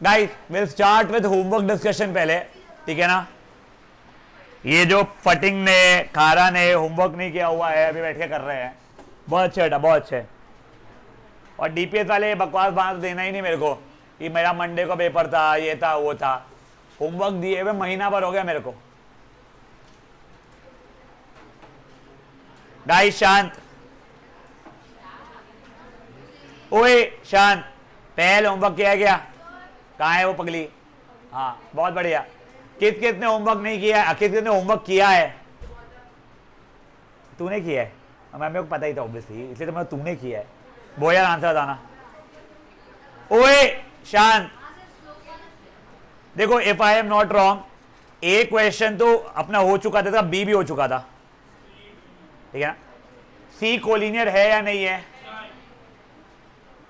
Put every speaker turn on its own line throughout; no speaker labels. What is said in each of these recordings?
Guys will start with homework discussion पहले, ठीक है ना। ये जो फटिंग ने खारा ने होमवर्क नहीं किया हुआ है, अभी बैठ के कर रहे हैं। बहुत अच्छे बेटा, बहुत अच्छे। और डीपीएस वाले बकवास बात देना ही नहीं मेरे को कि मेरा मंडे को पेपर था, ये था वो था। होमवर्क दिए हुए महीना भर हो गया मेरे को। गाइस शांत, ओए शांत। पहले होमवर्क किया गया, कहाँ है वो पगली? हाँ बहुत बढ़िया। किस किस ने होमवर्क नहीं किया है? किस किस ने होमवर्क किया है? तूने किया है? मेरे को पता ही था ऑब्वियसली, इसलिए तो मैं तूने किया है। वो यार आंसर बताना। ओए शांत, देखो if I am not wrong A question तो अपना हो चुका था, बी भी हो चुका था, ठीक है ना। सी कोलिनियर है या नहीं है?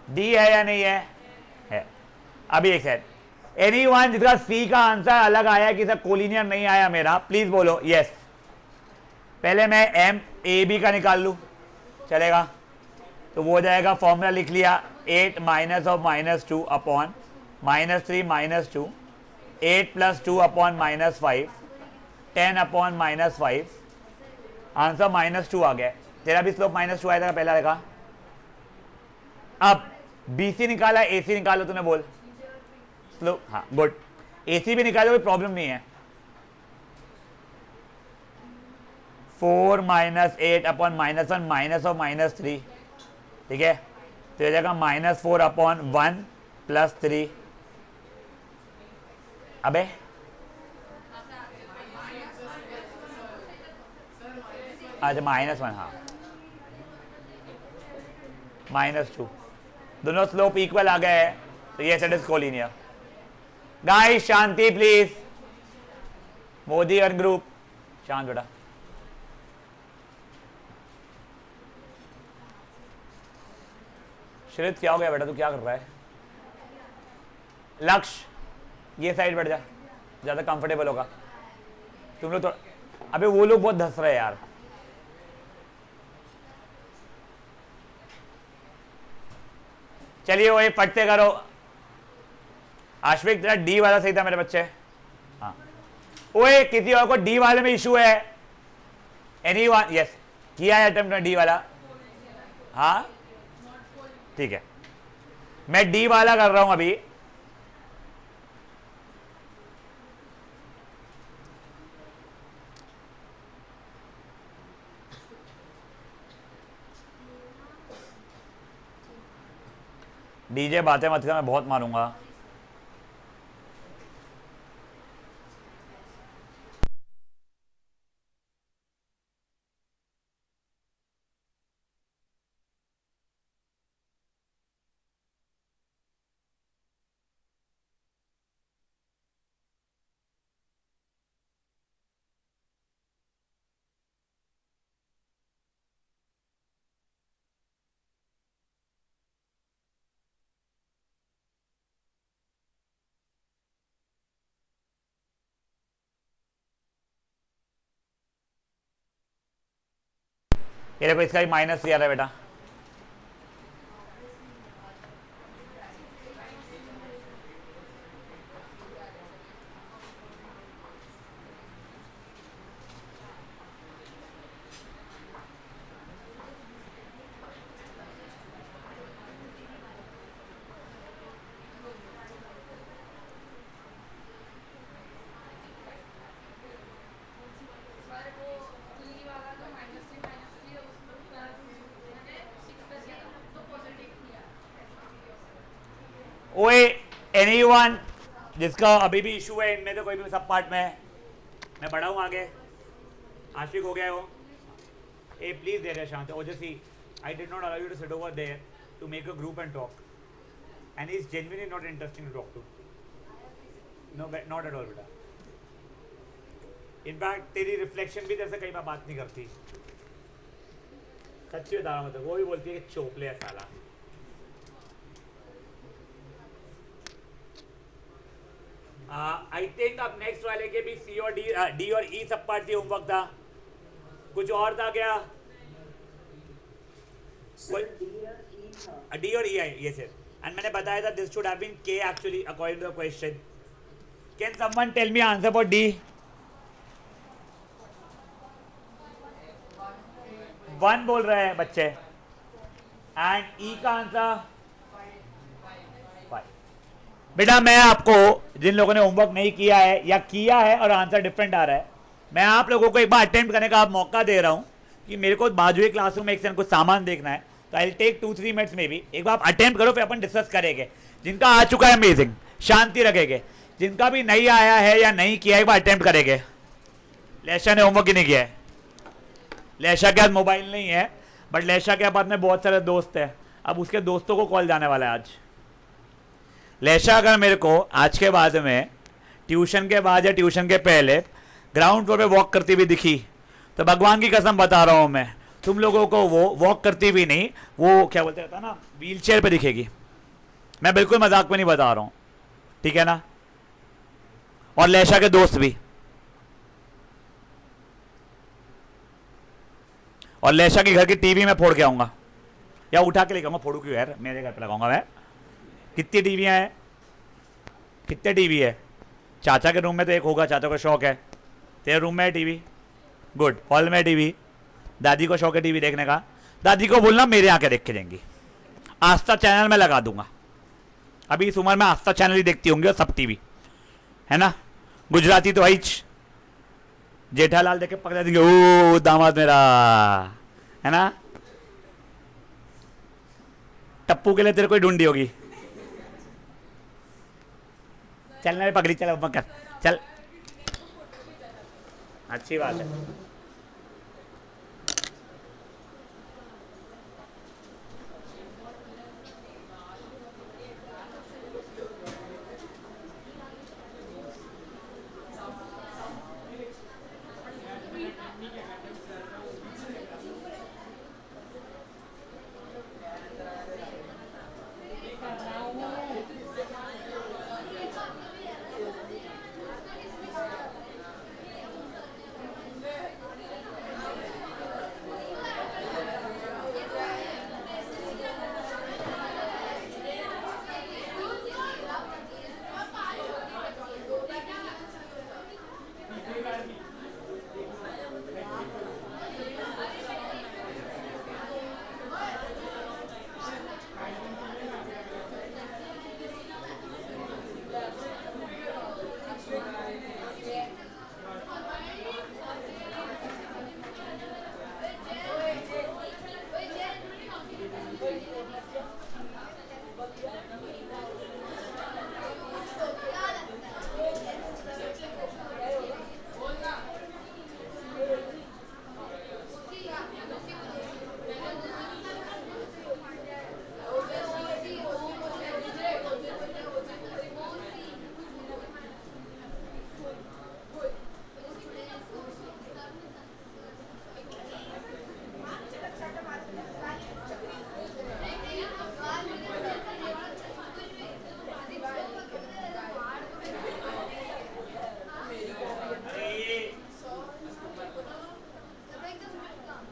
डी है या नहीं है? है। अभी एक सेकंड, एनीवन जिसका सी का आंसर अलग आया कि सर कोलिनियर नहीं आया मेरा, प्लीज बोलो यस। पहले मैं एम ए बी का निकाल लूं, चलेगा? तो वो हो जाएगा, फॉर्मूला लिख लिया, 8 minus of -2 upon -3 -2, 8 + 2 upon -5, 10 upon -5। Answer -2 आ गया। तेरा भी स्लोप -2 आया था पहला देखा। अब बीसी निकाला, एसी निकालो, तूने बोल स्लोप। हाँ गुड, एसी भी निकालो, कोई प्रॉब्लम नहीं है। 4 - 8 अपॉन -1 माइनस ऑफ -3, ठीक है। तो ये जाएगा -4 अपॉन 1 + 3। अबे अच्छा -1, हाँ -2, दोनों स्लोप इक्वल आ गए हैं, तो ये set is collinear. Guys Shanti please, Modi और ग्रुप शांत बेटा। श्रित क्या हो गया बेटा, तू क्या कर रहा है? लक्ष्य ये साइड बैठ जा, ज्यादा कंफर्टेबल होगा। तुम लोग तो अबे वो लोग बहुत धस रहे हैं यार। चलिए वही फटते करो। आश्विक तेरा डी वाला सही था मेरे बच्चे। हाँ ओए किसी और को डी वाले में इशू है? एनीवन? यस किया है अटेम्प्ट डी वाला। हाँ ठीक है, मैं डी वाला कर रहा हूं अभी। डीजे बातें मत कर, मैं बहुत मारूंगा। ये देखो इसका भी माइनस दिया था बेटा। ओए एनीवन जिसका अभी भी इशू है इनमें से कोई भी सब पार्ट में, मैं बढ़ाऊं आगे। आशिक हो गया है वो। ए प्लीज देर है शांत। Ojasi I did not allow you to sit over there to make a group and talk, and he is genuinely not interesting to talk to. No not at all बेटा। इनफैक्ट तेरी रिफ्लेक्शन भी जैसे कई बार बात नहीं करती। सच्ची बता रहा हूं, मतलब वो भी बोलती है कि चोपले है साला। आई थिंक अब नेक्स्ट वाले के भी सी और डी और ई सब पार्ट से होमवर्क था। कुछ और था क्या? डी और ई आई, ये सर एंड मैंने बताया था दिस शुड हैव बीन के actually according to the question. Can someone tell me answer for D? 1 बोल रहे हैं बच्चे. एंड ई का आंसर 5. बेटा मैं आपको, जिन लोगों ने होमवर्क नहीं किया है या किया है और आंसर डिफरेंट आ रहा है, मैं आप लोगों को एक बार अटेम्प्ट करने का आप मौका दे रहा हूं कि मेरे को बाजू क्लासरूम में एक सेकंड कुछ सामान देखना है, तो आई विल टेक 2-3 मिनट्स में भी. एक बार आप अटेम्प्ट करो, फिर अपन डिस्कस करेंगे. जिनका आ चुका है अमेजिंग, शांति रखेंगे. जिनका भी नहीं आया है या नहीं किया है, एक बार अटेम्प्ट करेंगे. लेशा ने होमवर्क ही नहीं किया है. लेशा के पास मोबाइल नहीं है, बट लेशा के पास में बहुत सारे दोस्त हैं. अब उसके दोस्तों को कॉल जाने वाला है आज. लेशा अगर मेरे को आज के बाद में ट्यूशन के बाद या ट्यूशन के पहले ग्राउंड फ्लोर पे वॉक करती हुई दिखी, तो भगवान की कसम बता रहा हूं मैं, तुम लोगों को वो वॉक करती हुई नहीं, वो क्या बोलते रहता ना, व्हील चेयर पर दिखेगी. मैं बिल्कुल मजाक में नहीं बता रहा हूं, ठीक है ना. और लेशा के दोस्त भी. और लेशा के घर की टीवी में फोड़ के आऊंगा, या उठा के लेके आऊंगा. फोड़ू क्यों यार, मेरे घर पे लगाऊंगा मैं. कितनी टीवियां हैं, कितने टीवी है? चाचा के रूम में तो एक होगा, चाचा को शौक है. तेरे रूम में है टीवी, गुड. हॉल में टीवी. दादी को शौक है टीवी देखने का. दादी को बोलना मेरे आके देख के देंगी. आस्था चैनल में लगा दूंगा. अभी इस उम्र में आस्था चैनल ही देखती होंगी और सब टीवी, है ना. गुजराती तो हिच, जेठालाल देख के पकड़ देंगे, ओ दामाद मेरा, है ना. टप्पू के लिए तेरे कोई ढूंढी होगी. चलना रे पगली, चल मत कर, चल. अच्छी बात है.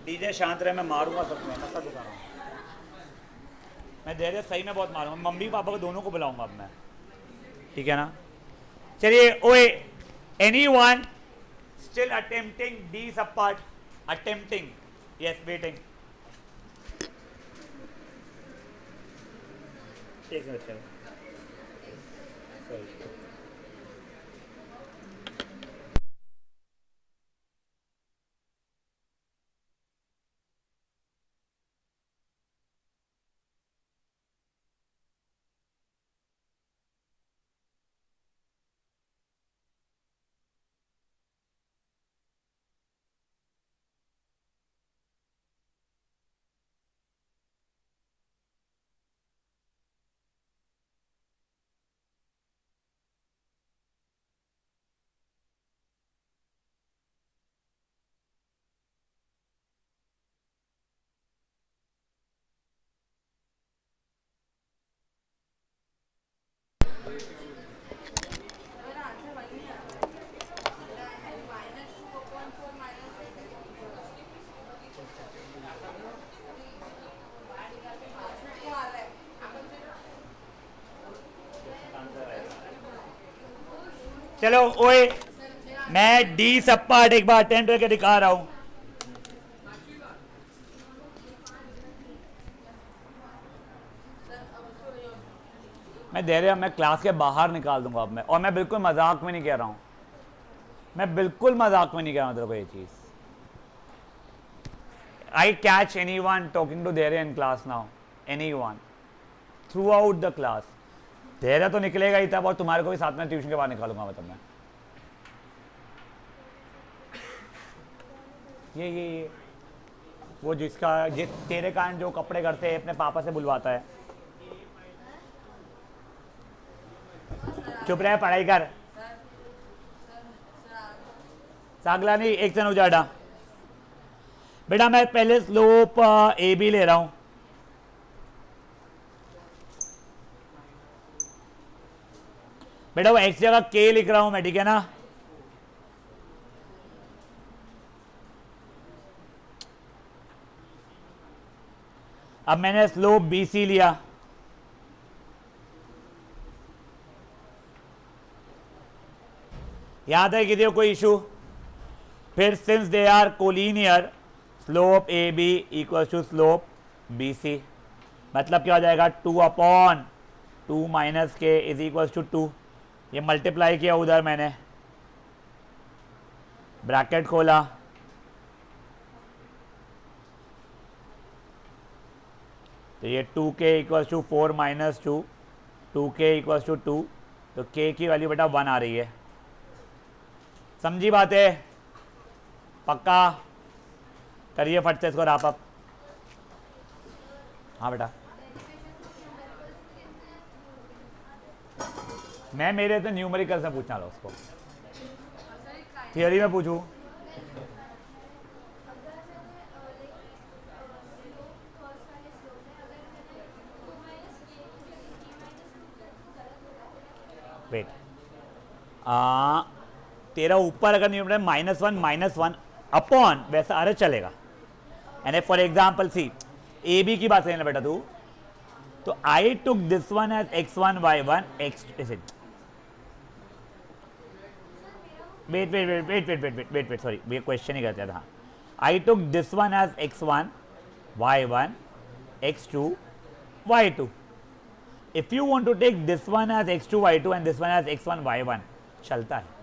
डीजे शांत रहे, मैं मारूंगा सबको, मसा दुखा रहा हूँ मैं. धैर्य सही में बहुत मारूंगा. मम्मी पापा को दोनों को बुलाऊंगा अब मैं, ठीक है ना. चलिए. ओए, एनीवन स्टिल अटेम्प्टिंग डी सब पार्ट? Attempting, yes, waiting. एक मिनट चलो. चलो ओए, मैं डी सब पार्ट एक बार अटेंड करके दिखा रहा हूं। मैं दे रहा, मैं क्लास के बाहर निकाल दूंगा अब मैं, और मैं बिल्कुल मजाक में नहीं कह रहा हूं, मैं बिल्कुल मजाक में नहीं कह रहा हूं तेरे को ये चीज। I catch anyone talking to there in class now, anyone throughout the class. तेरा तो निकलेगा ही तब, और तुम्हारे को भी साथ में ट्यूशन के बाद निकालूंगा मतलब मैं। ये वो जिसका तेरे कारण जो कपड़े घर से अपने पापा से बुलवाता है। चुप रहे, पढ़ाई कर। सागला नहीं, एक सन उजाड़ा। बेटा मैं पहले स्लोप ए बी ले रहा हूं। बेटा वो एक्स जगह के लिख रहा हूं मैं, ठीक है ना। अब मैंने स्लोप बी सी लिया। याद है किसी को कोई इशू? फिर since they are collinear, slope A B equal to slope B C. मतलब क्या हो जाएगा, 2/2 माइनस के इज इक्वल टू 2। ये मल्टीप्लाई किया उधर मैंने, ब्रैकेट खोला, तो ये 2k equal to 4 minus 2, 2k equal to 2, तो k की वैल्यू बेटा 1 आ रही है। समझी बातें? पक्का करिए फट से इसको रैप अप। हाँ बेटा, मैं मेरे से न्यूमेरिकल से पूछना लो उसको, थियोरी में पूछूं? वेट, तेरा ऊपर अगर न्यूमरेटर -1 अपॉन वैसा अरे चलेगा। And for example C A B की बात करें ना बेटा तू, तो I took this one as x1 y1 x wait sorry, ये क्वेश्चन ही करते था। I took this one as x1 y1 x2 y2। If you want to take this one as x2 y2 and this one as x1 y1, चलता है।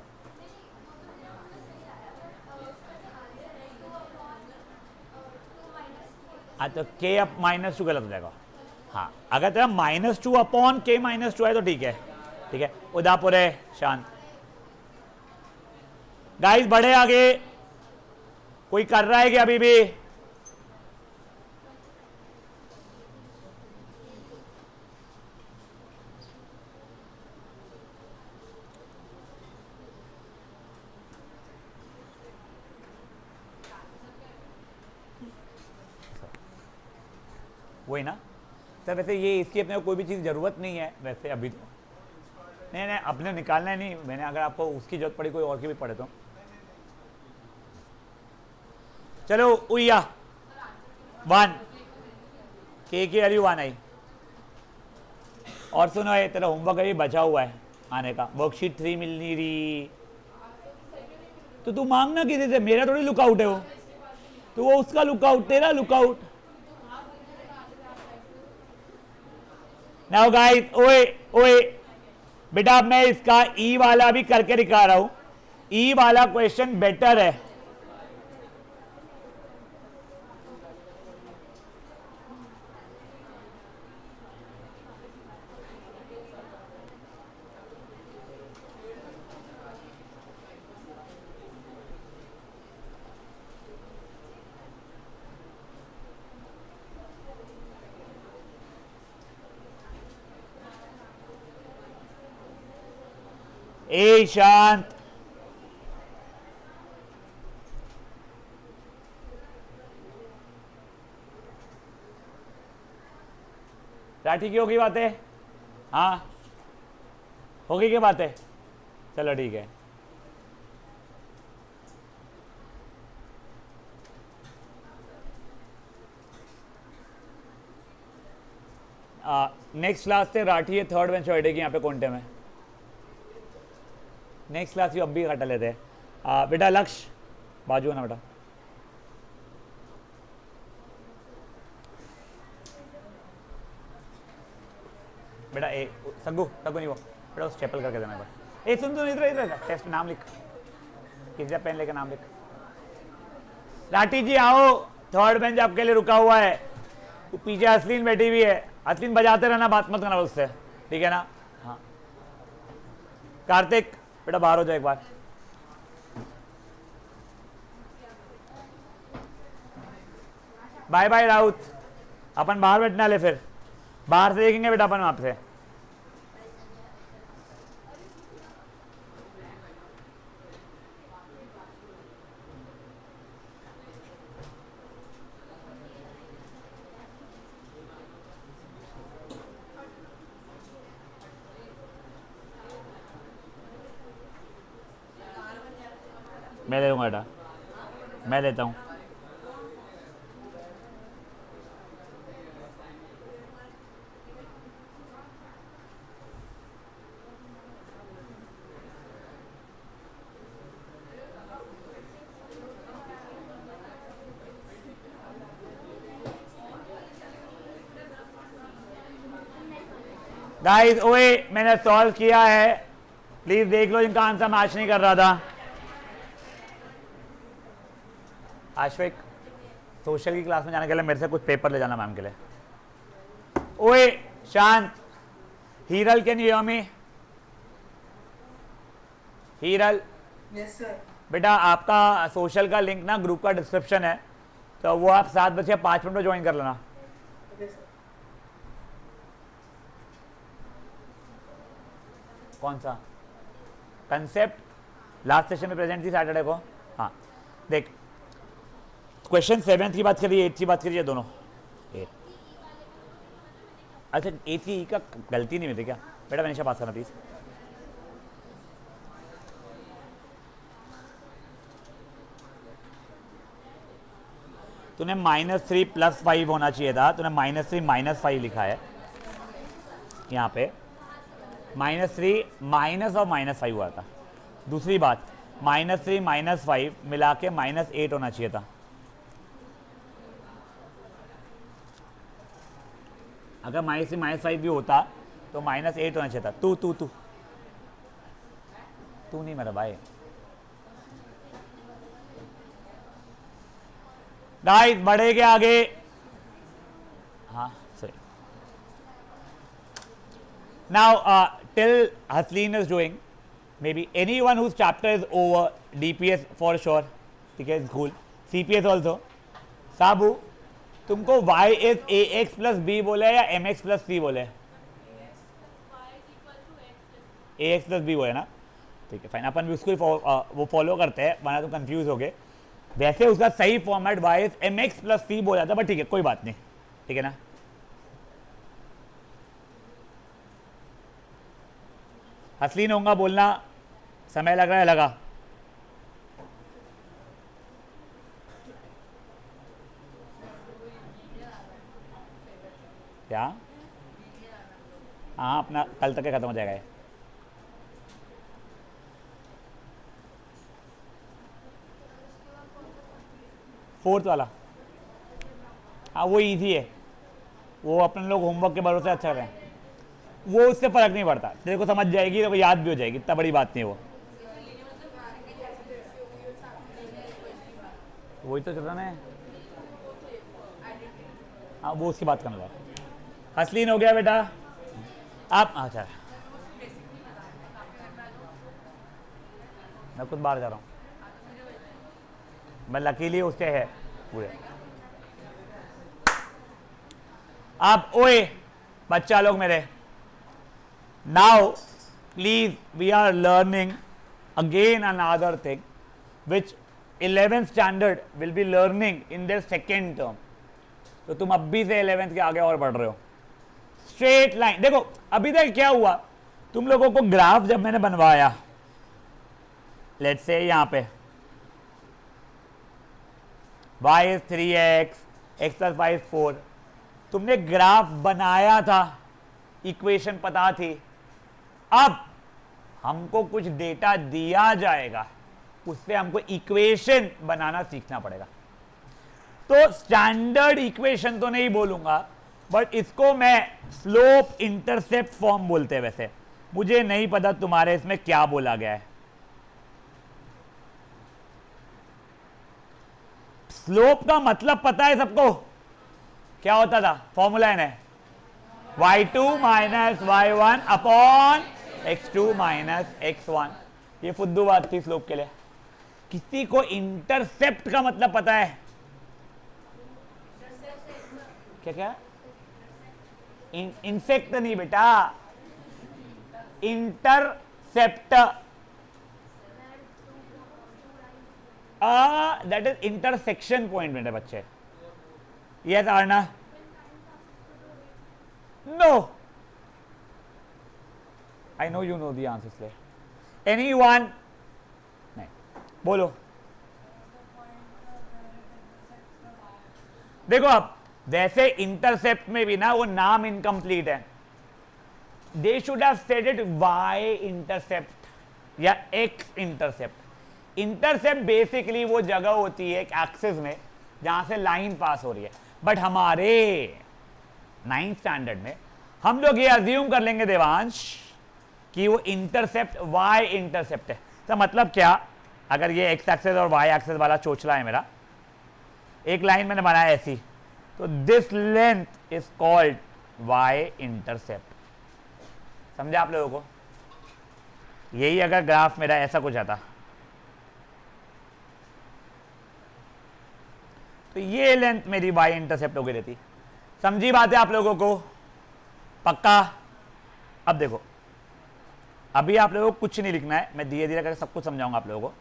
हाँ तो k up -2 गलत हो जाएगा। हाँ अगर तेरा -2 अपॉन k -2 है तो ठीक है, ठीक है। उदापुर है शांत। गाइस बढ़े आगे, कोई कर रहा है कि अभी भी? वही ना सर, वैसे ये इसकी अपने को कोई भी चीज़ ज़रूरत नहीं है वैसे अभी तो। नहीं अपने निकालना है नहीं मैंने, अगर आपको उसकी जरूरत पड़ी कोई और की भी पड़े तो। चलो उया 1 के की वैल्यू 1 आई। और सुनो ये तेरा होमवर्क अभी बचा हुआ है आने का, वर्कशीट 3 मिलनी रही तो तू मांगना किसी से, मेरा थोड़ी लुकआउट है वो, तो वो उसका लुकआउट, तेरा लुकआउट। नाउ गाइस, ओए बेटा मैं इसका ई वाला भी करके दिखा रहा हूं। ई वाला क्वेश्चन बेटर है। ए शांत, राठी की होगी बातें? हाँ होगी क्या बातें? चलो ठीक है। नेक्स्ट क्लास से राठी है, थर्ड बेंच बैठेगी यहाँ पे कोंटे में। नेक्स्ट क्लास यू अब भी हटा लेते हैं। बेटा लक्ष्य बाजू है ना बेटा, बेटा ए सग्गू सग्गू नहीं वो बेटा उस चैपल करके देना एक बार। ए सुन सुन इधर इधर टेस्ट नाम लिख, किसी का पेन लेकर नाम लिख। लाठी जी आओ, थर्ड बेंच आपके लिए रुका हुआ है। पीछे असलीन बैठी हुई है, असलीन बजाते रहना, बात मत करना उससे, ठीक है ना। हाँ कार्तिक बेटा बाहर हो जाओ एक बार। बाय बाय राउत, अपन बाहर बैठने वाले, फिर बाहर से देखेंगे बेटा अपन आपसे। मैं ले लूँगा बेटा, मैं लेता हूँ। गाइस ओए मैंने सॉल्व किया है, प्लीज देख लो, इनका आंसर मैच नहीं कर रहा था। आश्विक सोशल की क्लास में जाने के लिए मेरे से कुछ पेपर ले जाना मैम के लिए। ओए शांत, Hiral can you hear me? Hiral
yes sir.
बेटा आपका सोशल का लिंक ना ग्रुप का डिस्क्रिप्शन है, तो वो आप 7:05 में ज्वाइन कर लेना।
Okay sir.
कौन सा कंसेप्ट लास्ट सेशन में प्रेजेंट थी सैटरडे को? हाँ देख, क्वेश्चन 7 की बात करिए, 8 की बात करिए, दोनों 8। अच्छा 8 की का गलती नहीं हुई थी क्या बेटा? मैंने पास करना प्लीज। तूने -3 + 5 होना चाहिए था, तूने -3 -5 लिखा है यहाँ पे। -3 माइनस और -5 हुआ था। दूसरी बात -3 -5 मिला के -8 होना चाहिए था। अगर -3 -5 भी होता तो -8 होना चाहिए था। तू तू तू तू नहीं मेरा भाई। गाइस बढ़ेगे आगे। हाँ सही। Now till Hasleen is doing, maybe anyone whose chapter is over, DPS for sure, ठीक है, cool, CPS also। साबू तुमको y is ax plus b बोले या mx plus c बोले? ax plus b बोले ना, ठीक है फाइन, अपन भी उसको वो फॉलो करते हैं वरना तुम कंफ्यूज हो गए। वैसे उसका सही format y is mx plus c बोला था, बट ठीक है कोई बात नहीं, ठीक है ना। हसलीन होगा बोलना, समय लग रहा है, लगा। क्या? हाँ अपना कल तक खत्म हो जाएगा ये। फोर्थ वाला हाँ वो इजी है, वो अपन लोग होमवर्क के भरोसे अच्छा रहे हैं, वो उससे फर्क नहीं पड़ता, तेरे को समझ जाएगी तो याद भी हो जाएगी, इतना बड़ी बात नहीं है वो। वही तो चल रहा है। हाँ वो उसकी बात करना था। हसलीन हो गया बेटा आप? अच्छा मैं खुद बाहर जा रहा हूँ, मैं लकीली उसके है पूरे। आप ओए बच्चा लोग मेरे, now please we are learning again another thing which 11th standard will be learning in their second term। तो तुम अभी से 11th के आगे और बढ़ रहे हो। स्ट्रेट लाइन देखो, अभी तक क्या हुआ, तुम लोगों को ग्राफ जब मैंने बनवाया, लेट्स से यहां पे y is 3x, x plus y is 4, तुमने ग्राफ बनाया था, इक्वेशन पता थी। अब हमको कुछ डेटा दिया जाएगा, उससे हमको इक्वेशन बनाना सीखना पड़ेगा। तो स्टैंडर्ड इक्वेशन तो नहीं बोलूंगा, बट इसको मैं स्लोप इंटरसेप्ट फॉर्म बोलते हैं। वैसे मुझे नहीं पता तुम्हारे इसमें क्या बोला गया है। स्लोप का मतलब पता है सबको? क्या होता था? फॉर्मूला है y2 minus y1 upon x2 minus x1। ये फुद्दू बात थी स्लोप के लिए। किसी को इंटरसेप्ट का मतलब पता है? क्या क्या? इंसेक्ट नहीं बेटा, intercept. That is intersection point मेरे बच्चे। Yes Aarna? No, I know you know the answer. इसलिए एनीवन? नहीं, बोलो। देखो अब वैसे इंटरसेप्ट में भी ना वो नाम इनकम्प्लीट है। They should have said it why intercept या एक्स इंटरसेप्ट। इंटरसेप्ट बेसिकली वो जगह होती है एक एक्सिस में जहां से लाइन पास हो रही है। बट हमारे 9th स्टैंडर्ड में हम लोग ये अज्यूम कर लेंगे देवांश कि वो इंटरसेप्ट वाई इंटरसेप्ट है। तो मतलब क्या? अगर ये एक्स एक्सिस और वाई एक्सिस वाला चोचला है मेरा, एक लाइन मैंने बनाया ऐसी, तो this length is called y intercept. समझा आप लोगों को? यही अगर ग्राफ मेरा ऐसा कुछ आता तो ये लेंथ मेरी वाई इंटरसेप्ट हो गई रहती। समझी बात है आप लोगों को? पक्का? अब देखो, अभी आप लोगों को कुछ नहीं लिखना है, मैं धीरे धीरे करके सब कुछ समझाऊंगा आप लोगों को।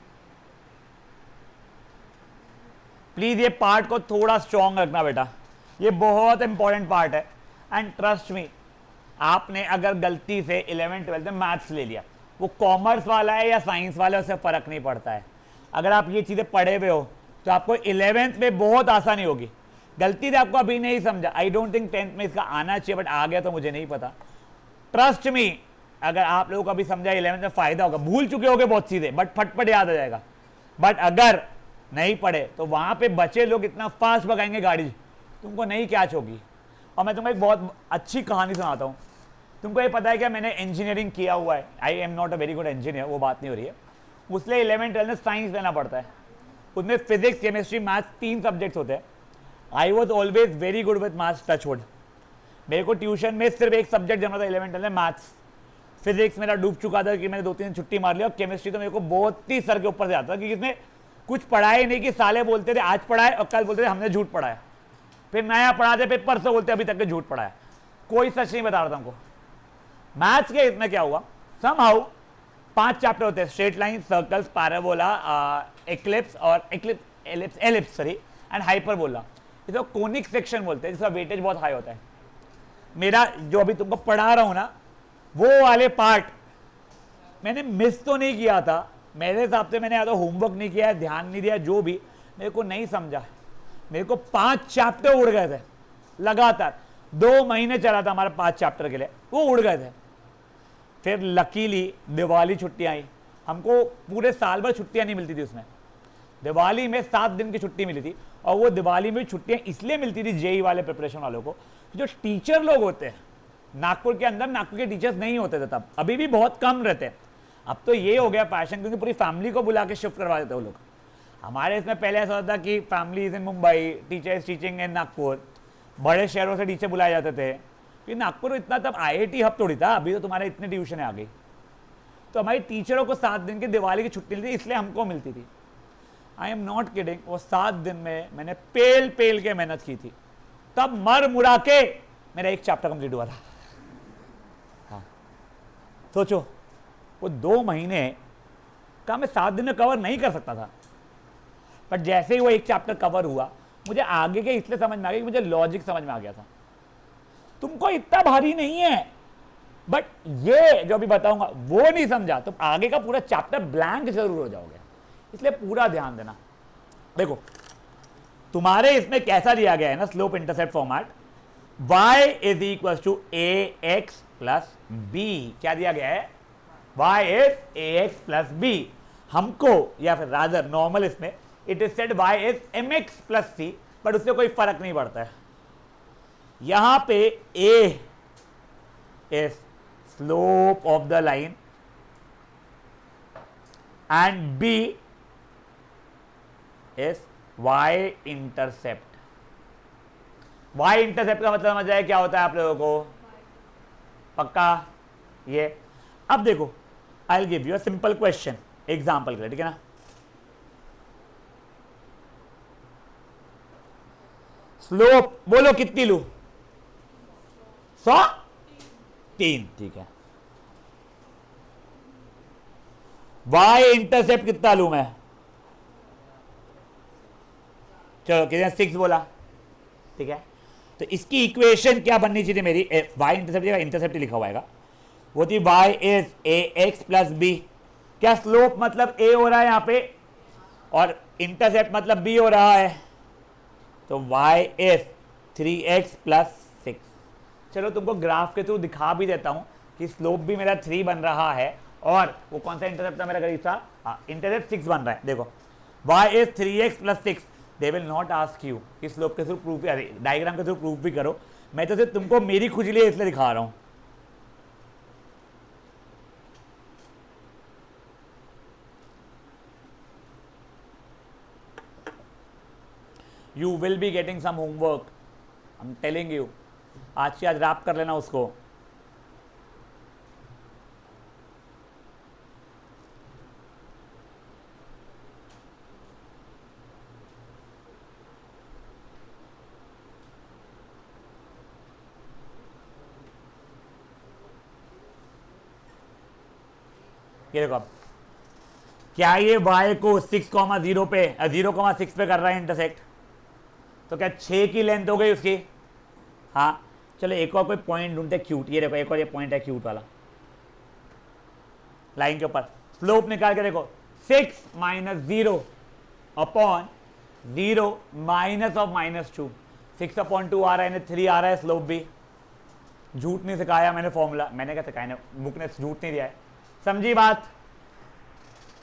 प्लीज ये पार्ट को थोड़ा स्ट्रॉन्ग रखना बेटा, ये बहुत इंपॉर्टेंट पार्ट है। एंड ट्रस्ट मी, आपने अगर गलती से 11th-12th में मैथ्स ले लिया, वो कॉमर्स वाला है या साइंस वाला है, उससे फर्क नहीं पड़ता है। अगर आप ये चीजें पढ़े हुए हो तो आपको 11th में बहुत आसानी होगी। गलती से आपको अभी नहीं समझा, आई डोंट थिंक 10th में इसका आना चाहिए, बट आ गया तो मुझे नहीं पता। ट्रस्ट मी, अगर आप लोगों को अभी समझा 11th में फायदा होगा। भूल चुके होगे बहुत चीजें, बट फटफट याद आ जाएगा। बट अगर नहीं पढ़े तो वहां पे बचे लोग इतना फास्ट भगाएंगे गाड़ी, तुमको नहीं कैच होगी। और मैं तुमको एक बहुत अच्छी कहानी सुनाता हूँ। तुमको ये पता है क्या, मैंने इंजीनियरिंग किया हुआ है। I am not a very good engineer, वो बात नहीं हो रही है। उसलिए 11th-12th में साइंस लेना पड़ता है। उसमें फिजिक्स, केमिस्ट्री, मैथ्स 3 सब्जेक्ट्स होते हैं। I was always very good with maths, touch wood. मेरे को ट्यूशन में सिर्फ एक सब्जेक्ट जमा था 11th-12th में, मैथ्स। फिजिक्स मेरा डूब चुका था कि मैंने 2-3 छुट्टी मार लिया। और केमिस्ट्री तो मेरे को बहुत ही सर के ऊपर से आता था, क्योंकि इसमें कुछ पढ़ाए नहीं कि साले बोलते थे आज पढ़ाए और कल बोलते थे हमने झूठ पढ़ाया, फिर नया पढ़ाते पेपर से बोलते अभी तक के झूठ पढ़ाया। कोई सच नहीं बता रहा था हमको। मैथ्स के इसमें क्या हुआ, समहाउ 5 चैप्टर होते हैं, straight line, circles, parabola, eclipse और एलिप्स सॉरी एंड हाइपरबोला। इसको कोनिक सेक्शन बोलते हैं, जिसका वेटेज बहुत हाई होता है। मेरा जो अभी तुमको पढ़ा रहा हूं ना, वो वाले पार्ट मैंने मिस तो नहीं किया था। मेरे हिसाब से मैंने या तो होमवर्क नहीं किया, ध्यान नहीं दिया, जो भी, मेरे को नहीं समझा। मेरे को 5 चैप्टर उड़ गए थे लगातार। 2 महीने चला था हमारा 5 चैप्टर के लिए, वो उड़ गए थे। फिर लकीली दिवाली छुट्टियां आई। हमको पूरे साल भर छुट्टियां नहीं मिलती थी उसमें। दिवाली में 7 दिन की छुट्टी मिली थी। और वो दिवाली में छुट्टियां इसलिए मिलती थी जेई वाले प्रिपरेशन वालों को, जो टीचर लोग होते हैं नागपुर के अंदर, नागपुर के टीचर्स नहीं होते थे तब, अभी भी बहुत कम रहते हैं। अब तो ये हो गया पैशन, क्योंकि पूरी फैमिली को बुला के शिफ्ट करवा देते वो लोग। हमारे इसमें पहले ऐसा होता था कि family is in Mumbai, teacher is teaching in Nagpur. बड़े शहरों से टीचर बुलाए जाते थे, क्योंकि नागपुर इतना तब IIT हब थोड़ी था। अभी तो तुम्हारे इतने ट्यूशन आ गई। तो हमारी टीचरों को 7 दिन की दिवाली की छुट्टी मिलती, इसलिए हमको मिलती थी। आई एम नॉट किडिंग, वो 7 दिन में मैंने पेल पेल के मेहनत की थी, तब मर मुरा के मेरा एक चैप्टर कंप्लीट हुआ था। हाँ सोचो, वो 2 महीने का मैं 7 दिन में कवर नहीं कर सकता था। बट जैसे ही वो एक चैप्टर कवर हुआ, मुझे आगे के इसलिए समझ में आ गया कि मुझे लॉजिक समझ में आ गया था। तुमको इतना भारी नहीं है, बट ये जो अभी बताऊंगा वो नहीं समझा तो आगे का पूरा चैप्टर ब्लैंक जरूर हो जाओगे। इसलिए पूरा ध्यान देना। देखो तुम्हारे इसमें कैसा दिया गया है ना, slope intercept format, y is equal to ax plus b। क्या दिया गया है? y is ax plus b। हमको या फिर रादर नॉर्मल इसमें it is said y is mx plus c, but उससे कोई फर्क नहीं पड़ता है। यहां पे a is slope of the line and b is y intercept. y intercept का मतलब समझ आया क्या होता है आप लोगों को? पक्का? ये अब देखो, I will give you a simple question example के लिए, ठीक है ना। स्लोप बोलो कितनी लू? 100? 3, ठीक है। y इंटरसेप्ट कितना लू मैं? चलो कितने? 6 बोला, ठीक है। तो इसकी इक्वेशन क्या बननी चाहिए मेरी? y इंटरसेप्ट का इंटरसेप्ट लिखा हुआ है, वो थी y is ax plus b। क्या स्लोप मतलब a हो रहा है यहां पे और इंटरसेप्ट मतलब b हो रहा है, तो y इज 3x प्लस 6। चलो तुमको ग्राफ के थ्रू दिखा भी देता हूं कि स्लोप भी मेरा 3 बन रहा है और वो कौन सा इंटरसेप्ट था मेरा करीब था? हाँ, इंटरसेप्ट 6 बन रहा है। देखो y is 3x plus 6। They will not ask you कि स्लोप के थ्रू प्रूफ, अरे डायग्राम के थ्रू प्रूफ भी करो। मैं तो सिर्फ तुमको मेरी खुजली है इसलिए दिखा रहा हूं। You will be getting some homework, I am telling you. आज की आज रैप कर लेना उसको। ये देखो, अब क्या ये y को 6,0 पे 0,6 पे कर रहा है इंटरसेक्ट, तो क्या 6 की लेंथ हो गई उसकी? हाँ, चलो एक और कोई पॉइंट ढूंढते क्यूट। ये देखो एक और ये पॉइंट है क्यूट वाला, लाइन के ऊपर स्लोप निकाल के देखो। 6 minus 0 upon 0 minus of -2। 6 upon 2 आ रहा है, 3 आ रहा है स्लोप भी। झूठ नहीं सिखाया मैंने फॉर्मूला, मैंने क्या सिखाया, बुक ने झूठ नहीं दिया है। समझी बात?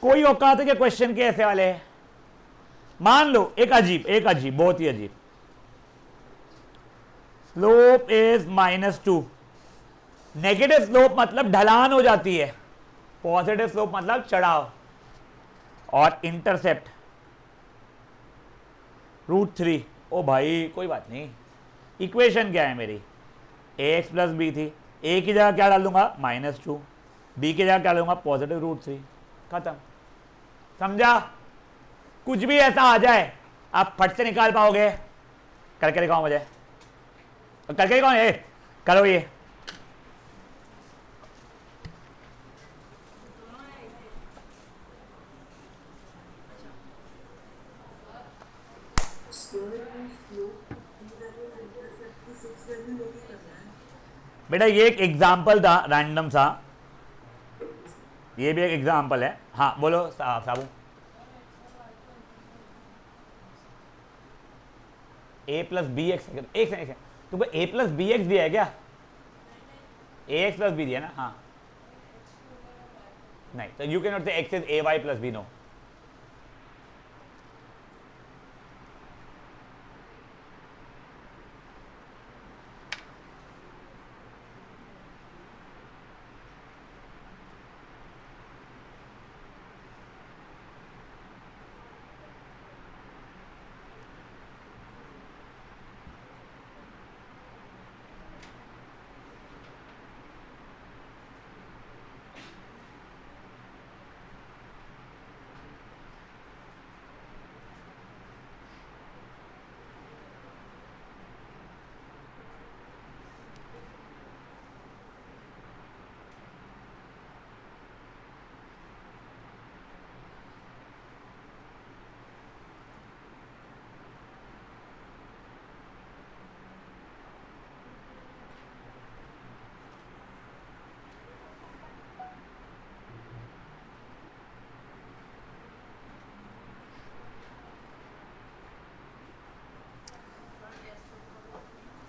कोई औकात है कि क्वेश्चन के ऐसे वाले हैं? मान लो एक अजीब बहुत ही अजीब, स्लोप इज -2। नेगेटिव स्लोप मतलब ढलान हो जाती है, पॉजिटिव स्लोप मतलब चढ़ाव, और इंटरसेप्ट √3। ओ भाई कोई बात नहीं, इक्वेशन क्या है मेरी? ax प्लस बी थी, a की जगह क्या डाल दूंगा? -2, b की जगह क्या डालूंगा? पॉजिटिव √3, खत्म। समझा? कुछ भी ऐसा आ जाए आप फट से निकाल पाओगे? करके दिखाओ मुझे, करके दिखाओ। ये करो, ये बेटा ये एक एग्जाम्पल था रैंडम सा, ये भी एक एग्जाम्पल है। हाँ बोलो साबू। a प्लस बी एक्स, एक सेकंड, तुमको a प्लस बी एक्स दिया है क्या? a एक्स प्लस बी दिया ना? हाँ, नहीं तो you can not say x is a y plus b, no.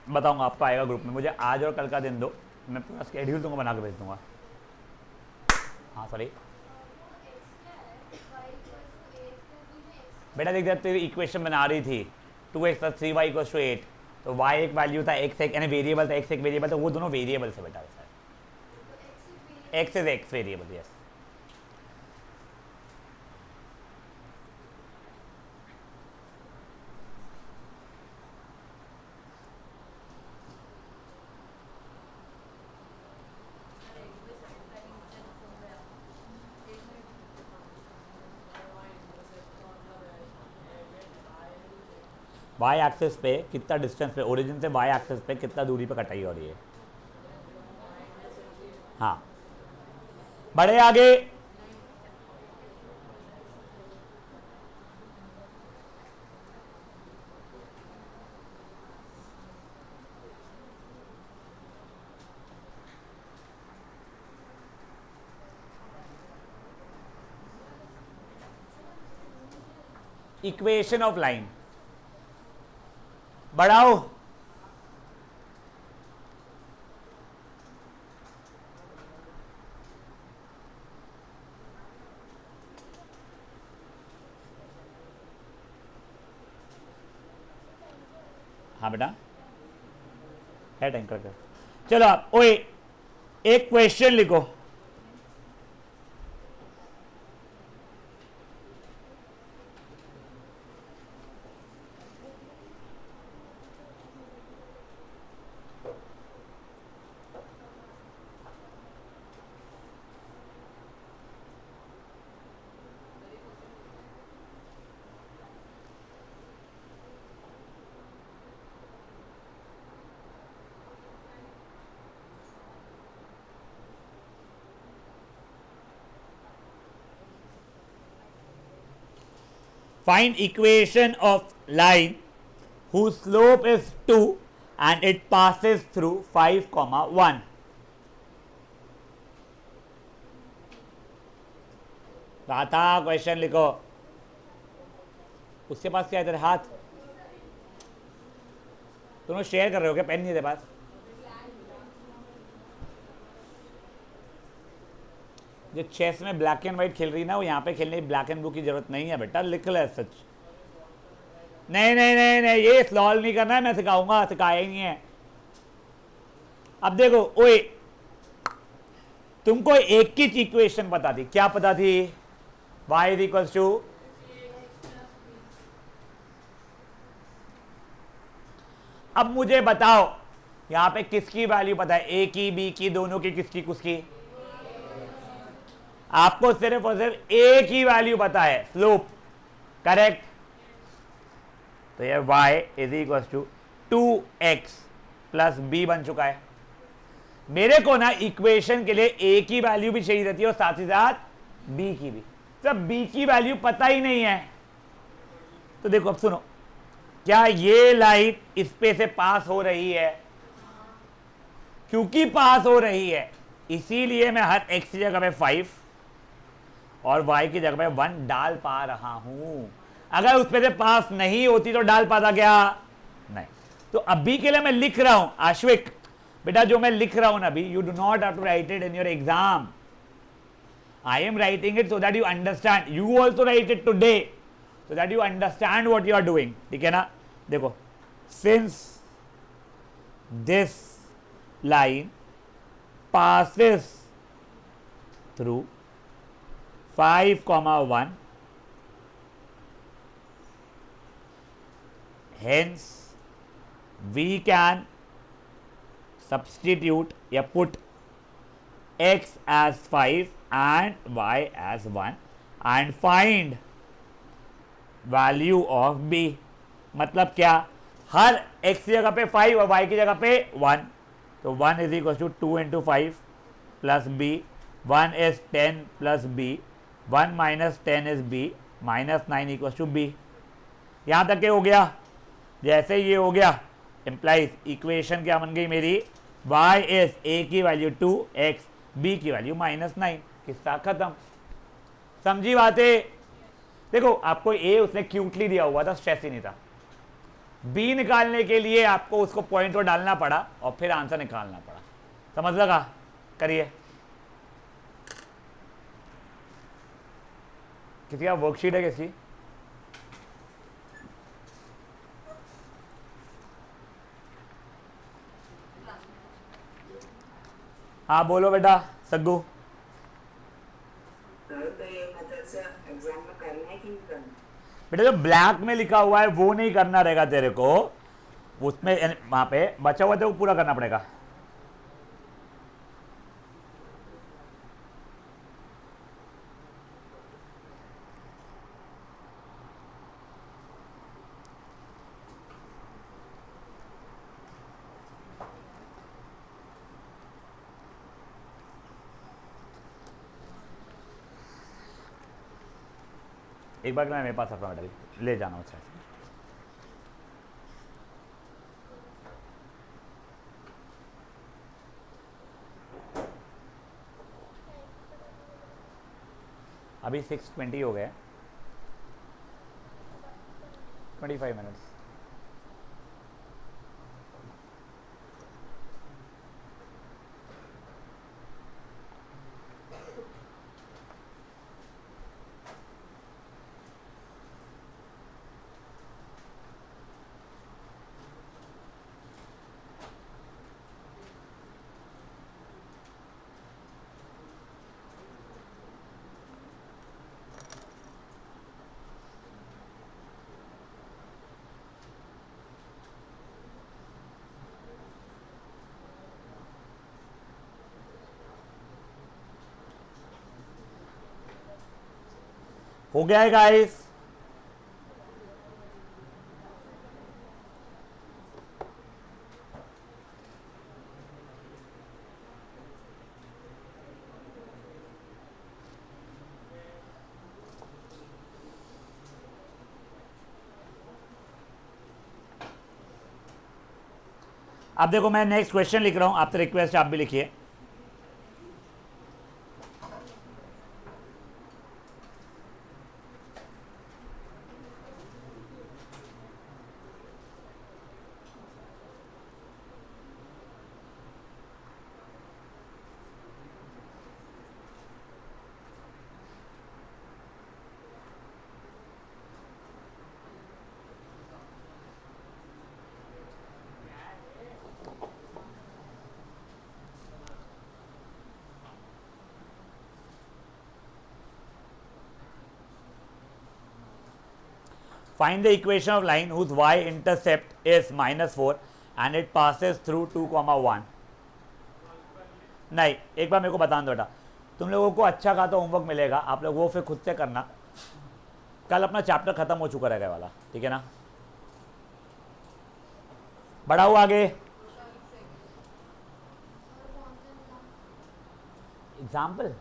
बताऊंगा आपको, आएगा ग्रुप में। मुझे आज और कल का दिन दो, मैं पूरा स्केड्यूल तुमको बना के भेज दूंगा। हाँ सॉरी बेटा देख जब तेरी इक्वेशन बना रही थी 2x + 3y = 8, तो y एक वैल्यू था, x एक यानी वेरिएबल था, x एक वेरिएबल था, वो दोनों वेरिएबल से बेटा sir x is x variable yes. Y axis पे कितना डिस्टेंस पे, ओरिजिन से वाई एक्सिस पे कितना दूरी पे कटाई हो रही है। हाँ बढ़े आगे। इक्वेशन ऑफ लाइन बढ़ाओ। हाँ बेटा है टैंकर का। चलो आप ओए एक क्वेश्चन लिखो। Find equation of line whose slope is 2 and it passes through 5, 1. राता क्वेश्चन लिखो। उसके पास क्या है तेरे हाथ? दोनों शेयर कर रहे हो क्या? पेन नहीं है तेरे पास? जो चेस में ब्लैक एंड व्हाइट खेल रही ना, वो यहाँ पे खेलने की ब्लैक एंड ब्लू की जरूरत नहीं है बेटा, लिख ले सच। नहीं नहीं नहीं नहीं ये सॉल्व नहीं करना है, मैं सिखाऊंगा, सिखाया ही नहीं है। अब देखो ओए तुमको एक की इक्वेशन पता थी, क्या पता थी? y = अब मुझे बताओ यहां पे किसकी वैल्यू पता है? ए की, बी की, दोनों की, किसकी किसकी? आपको सिर्फ और सिर्फ ए की वैल्यू पता है, स्लोप, करेक्ट? तो ये y = 2x + b बन चुका है। मेरे को ना इक्वेशन के लिए ए की वैल्यू भी चाहिए रहती है और साथ ही साथ बी की भी। सब बी की वैल्यू पता ही नहीं है। तो देखो अब सुनो, क्या ये लाइन इस पे से पास हो रही है? क्योंकि पास हो रही है इसीलिए मैं हर x की जगह पे 5 और y की जगह पे 1 डाल पा रहा हूं। अगर उस पे से पास नहीं होती तो डाल पाता क्या? नहीं। तो अभी के लिए मैं लिख रहा हूं आश्विक बेटा, जो मैं लिख रहा हूं ना अभी, you do not have to write it in your exam. I am writing it so that you understand. You also write it today so that you understand what you are doing. ठीक है ना? देखो, since this line passes through 5, 1, hence we can substitute या put x as 5 and y as 1 and find value of b। मतलब क्या? हर x की जगह पे 5 और y की जगह पे 1, तो 1 = 2 × 5 plus b, 1 is 10 plus b, 1 minus 10 is b, -9 = b। यहां तक के हो गया। जैसे ये हो गया इंप्लाइज इक्वेशन क्या बन गई मेरी? y is a की वैल्यू 2x, b की वैल्यू -9। किस्सा खत्म। समझी बातें? देखो आपको ए उसने क्यूटली दिया हुआ था, स्ट्रेस ही नहीं था। बी निकालने के लिए आपको उसको पॉइंट को डालना पड़ा और फिर आंसर निकालना पड़ा। समझ लगा? करिए। किसी का वर्कशीट है किसकी? हाँ बोलो बेटा सग्गू।
सर तो ये मेथड से एग्जाम में करना है कि नहीं करना?
बेटा जो ब्लैक में लिखा हुआ है वो नहीं करना रहेगा तेरे को, उसमें वहां पे बचा हुआ तो पूरा करना पड़ेगा। एक बार मैं मेरे पास रखा बेटा, ले जाना अच्छा। अभी 6:20 हो गए, 25 मिनट्स। हो गया है गाइस? अब देखो मैं नेक्स्ट क्वेश्चन लिख रहा हूं, आपसे रिक्वेस्ट आप भी लिखिए। Find the equation of line whose y-intercept is -4 and it passes through 2,1। नहीं, एक बार मेरे को बताना दो बेटा, तुम लोगों को अच्छा खासा होमवर्क मिलेगा, आप लोग वो फिर खुद से करना। कल अपना चैप्टर खत्म हो चुका रहेगा वाला, ठीक है ना? बढ़ाओ आगे। एग्जाम्पल?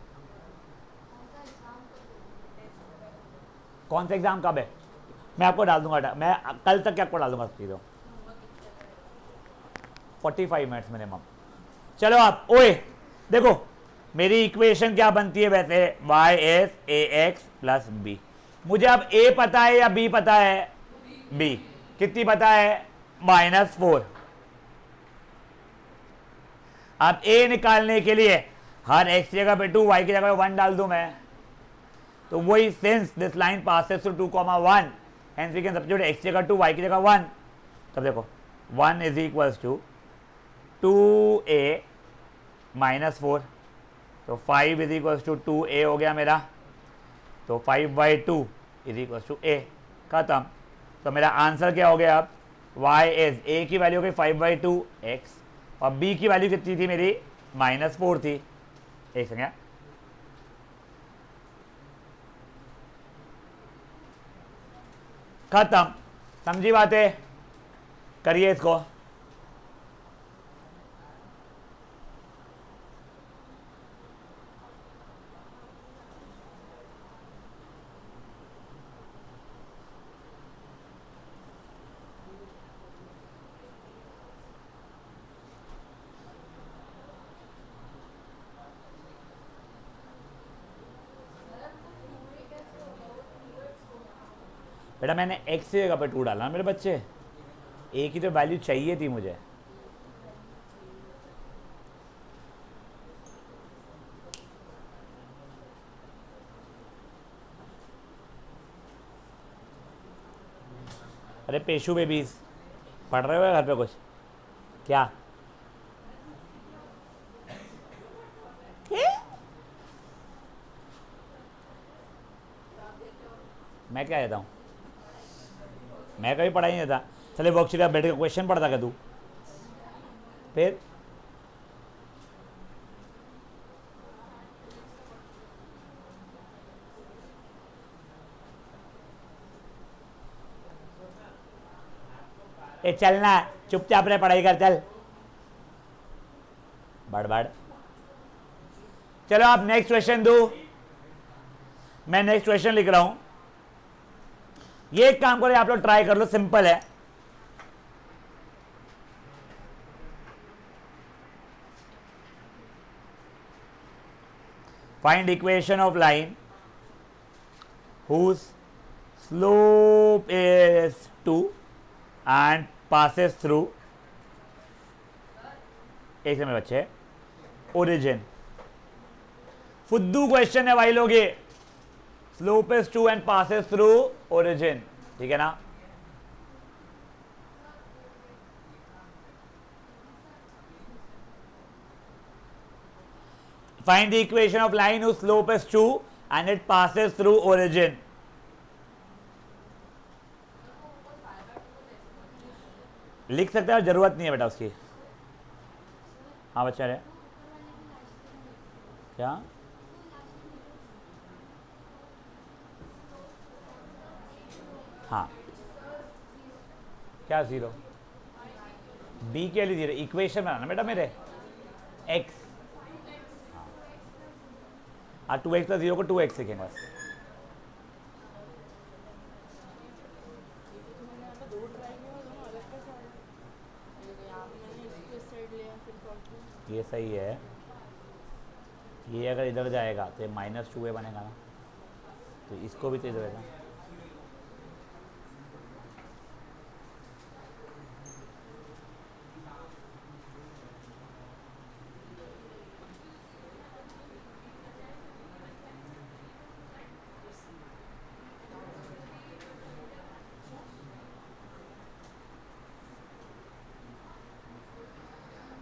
कौन सा एग्जाम कब है? मैं आपको डाल दूंगा, मैं कल तक आपको डाल दूंगा चीज़ों। 45 मिनट्स मिनिमम। चलो आप ओए देखो, मेरी इक्वेशन क्या बनती है वैसे, y is a x plus b. मुझे अब ए पता है या बी पता है? बी। कितनी पता है? -4। अब ए निकालने के लिए हर एक्स की जगह पे 2, वाई की जगह पे 1 डाल दूं मैं, तो वही since this line passes through 2,1 hence we can substitute x की जगह 2, वाई की जगह 1। तब देखो 1 इज इक्वल्स टू 2a -4, तो 5 इज इक्वल्स टू 2a हो गया मेरा, तो 5/2 इज इक्वल्स टू a। खत्म। तो मेरा आंसर क्या हो गया अब? y इज a की वैल्यू हो गई 5/2 x और b की वैल्यू कितनी थी मेरी? -4 थी। एक सेकेंड, खत्म। समझी बातें? करिए इसको। बेटा मैंने x की जगह पे 2 डाला मेरे बच्चे, a की तो वैल्यू चाहिए थी मुझे। अरे पेशू बेबीज पढ़ रहे हो घर पे कुछ क्या? मैं क्या कहता हूँ, मैं कभी पढ़ा ही नहीं था। चले वर्कशीट का बैठ के क्वेश्चन पढ़ता क्या तू? फिर ए चलना, चुपचाप रहे, पढ़ाई कर, चल बड़। चलो आप नेक्स्ट क्वेश्चन दो, मैं नेक्स्ट क्वेश्चन लिख रहा हूं। ये एक काम करो, आप लोग ट्राई कर लो, सिंपल है। Find equation of line whose slope is 2 and passes through, एक से मेरे बच्चे, ओरिजिन। फुद्दू क्वेश्चन है भाई लोग ये, slope is 2 and passes through origin, ठीक है ना? Find the equation of line whose slope is 2 and it passes through origin। लिख सकते हैं, जरूरत नहीं है बेटा उसकी। हाँ बच्चा रे, क्या? हाँ क्या जीरो? बी के लिए जीरो, इक्वेशन बनाना बेटा मेरे, एक्स। हाँ 2x प्लस जीरो को 2x लिखेंगे बस। ये सही है, ये अगर इधर जाएगा तो -2a बनेगा ना, तो इसको भी तो इधर है।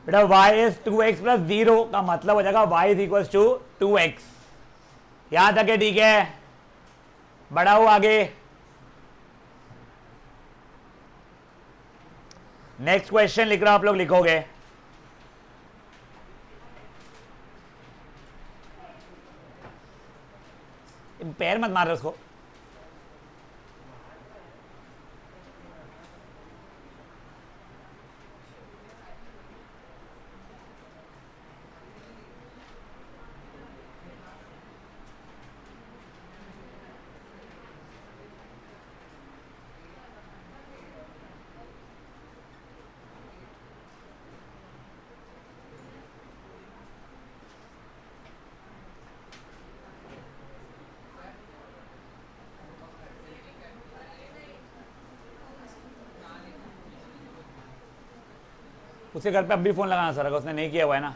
बेटा y इज 2x प्लस 0 का मतलब हो जाएगा y is equal to 2x। यहां तक है, ठीक है? बढ़ाओ आगे। नेक्स्ट क्वेश्चन लिख रहा हूं, आप लोग लिखोगे। पैर मत मार रहे उसको। उसके घर पे अब भी फोन लगाना सर, अगर उसने नहीं किया हुआ है ना।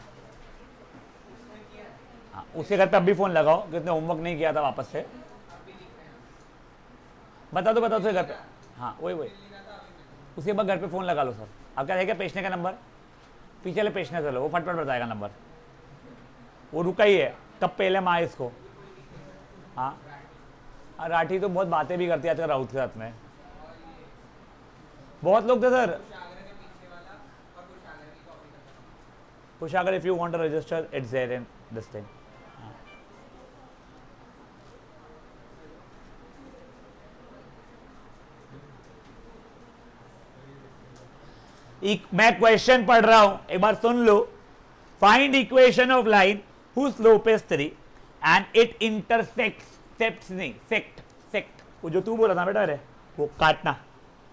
हाँ उसके घर पे अब भी फोन लगाओ कि उसने होमवर्क नहीं किया था, वापस से बता दो उसके घर पे। हाँ वही उसके बाद घर पे फोन लगा लो सर। अब क्या रहेगा, पेशने का नंबर पीछे ले, पेशने से लो, वो फटफट बताएगा नंबर। वो रुका ही है, कब पहले माँ इसको। हाँ राठी तो बहुत बातें भी करती है आजकल राउत के साथ में, बहुत लोग थे sir. Kushagar, if you want to register, it's there in this thing. मैं क्वेश्चन पढ़ रहा हूं, एक बार सुन लो। Find equation of line whose slope is 3 and it intersects नहीं सेक्ट वो जो तू बोला था बेटा, अरे वो काटना,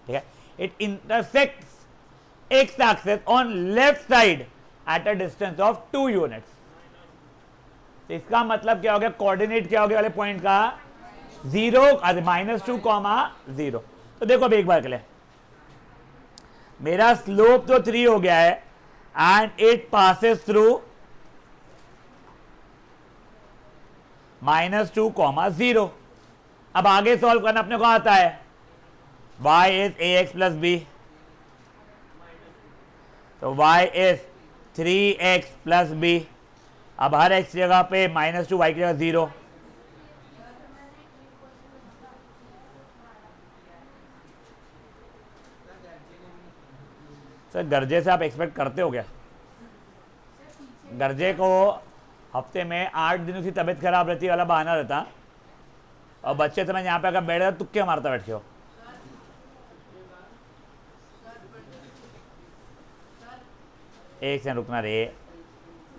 ठीक है? It intersects x axis on left side at a distance of 2 units. तो इसका मतलब क्या हो गया, कोऑर्डिनेट क्या हो गया वाले पॉइंट का, 0 -2, 0। तो देखो अभी एक बार के लिए, मेरा स्लोप तो 3 हो गया है एंड इट पासेस थ्रू -2, 0। अब आगे सॉल्व करना अपने को आता है, y is a x plus b, तो y is 3x plus b. अब हर x जगह पे -2, y की जगह 0। सर गर्जे से आप एक्सपेक्ट करते हो क्या? गर्जे को हफ्ते में 8 दिन उसकी तबीयत खराब रहती वाला बहाना रहता, और बच्चे समय यहाँ पे अगर बैठ जाता तुक्के मारता बैठ के हो। एक से रुकना रे।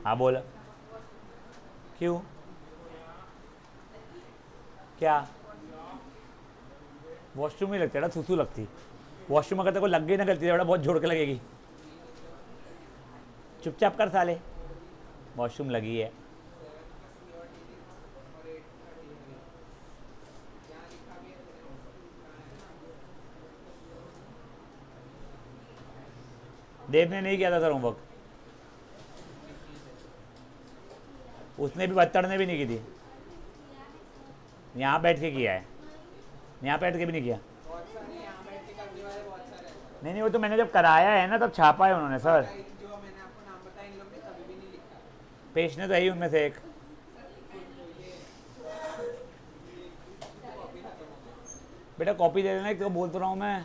हाँ बोल। क्यों? क्या? वॉशरूम ही लगता है ना, सुसु लगती। वॉशरूम अगर तेरे को लग गई ना गलती से, बहुत जोड़ के लगेगी। चुपचाप कर साले, वॉशरूम लगी है। देव ने नहीं किया था सर होमवर्क, उसने भी बत्तड़ ने भी नहीं की थी। यहाँ बैठ के किया है, यहाँ बैठ के भी नहीं किया। नहीं, वो तो मैंने जब कराया है ना तब छापा है उन्होंने सर। पेश ने तो यही उनमें से एक। बेटा कॉपी दे देना, तो बोल तो रहा हूँ मैं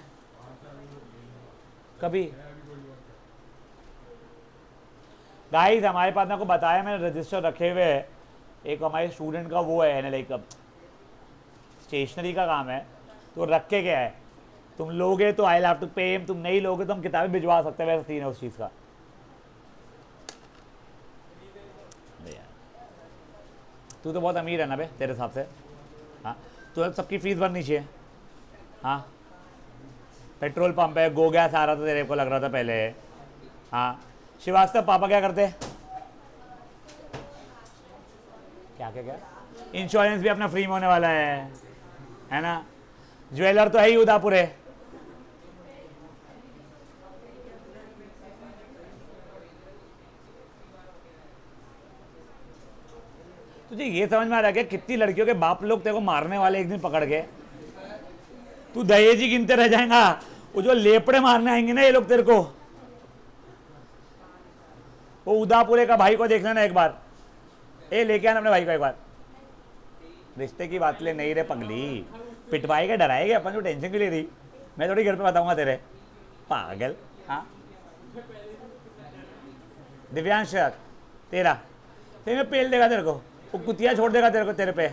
कभी। गाइस हमारे पास, आपको बताया मैंने, रजिस्टर रखे हुए है। एक हमारे स्टूडेंट का वो है ना, लाइक स्टेशनरी का काम है, तो रख के क्या है, तुम लोगे तो आई हैव टू पे, तुम नहीं लोगे तो हम किताबें भिजवा सकते हैं, वैसा सीन है उस चीज़ का। तू तो बहुत अमीर है ना बे तेरे हिसाब से। हाँ, तो सबकी फीस भरनी चाहिए। हाँ, पेट्रोल पंप है, गो गैस आ रहा था तेरे को लग रहा था पहले। हाँ, श्रीवास्तव पापा क्या करते? क्या क्या क्या? इंश्योरेंस भी अपना फ्री में होने वाला है ना। ज्वेलर तो है ही उदापुर है। तुझे ये समझ में आ रहा है कितनी लड़कियों के बाप लोग तेरे को मारने वाले एक दिन पकड़ के? तू दहेज ही गिनते रह जाएगा। वो जो लेपड़े मारने आएंगे ना ये लोग तेरे को, वो उदापुरे का भाई को देख लेना एक बार। ए लेके आना अपने भाई को एक बार। रिश्ते की बात ले नहीं रे पगली, पिटवाएगा डराएगा अपन, जो टेंशन क्यों ले रही? मैं थोड़ी घर पे बताऊंगा तेरे, पागल। हाँ दिव्यांश तेरा, फिर मैं पेल देगा तेरे को, वो कुतिया छोड़ देगा तेरे को, तेरे पे।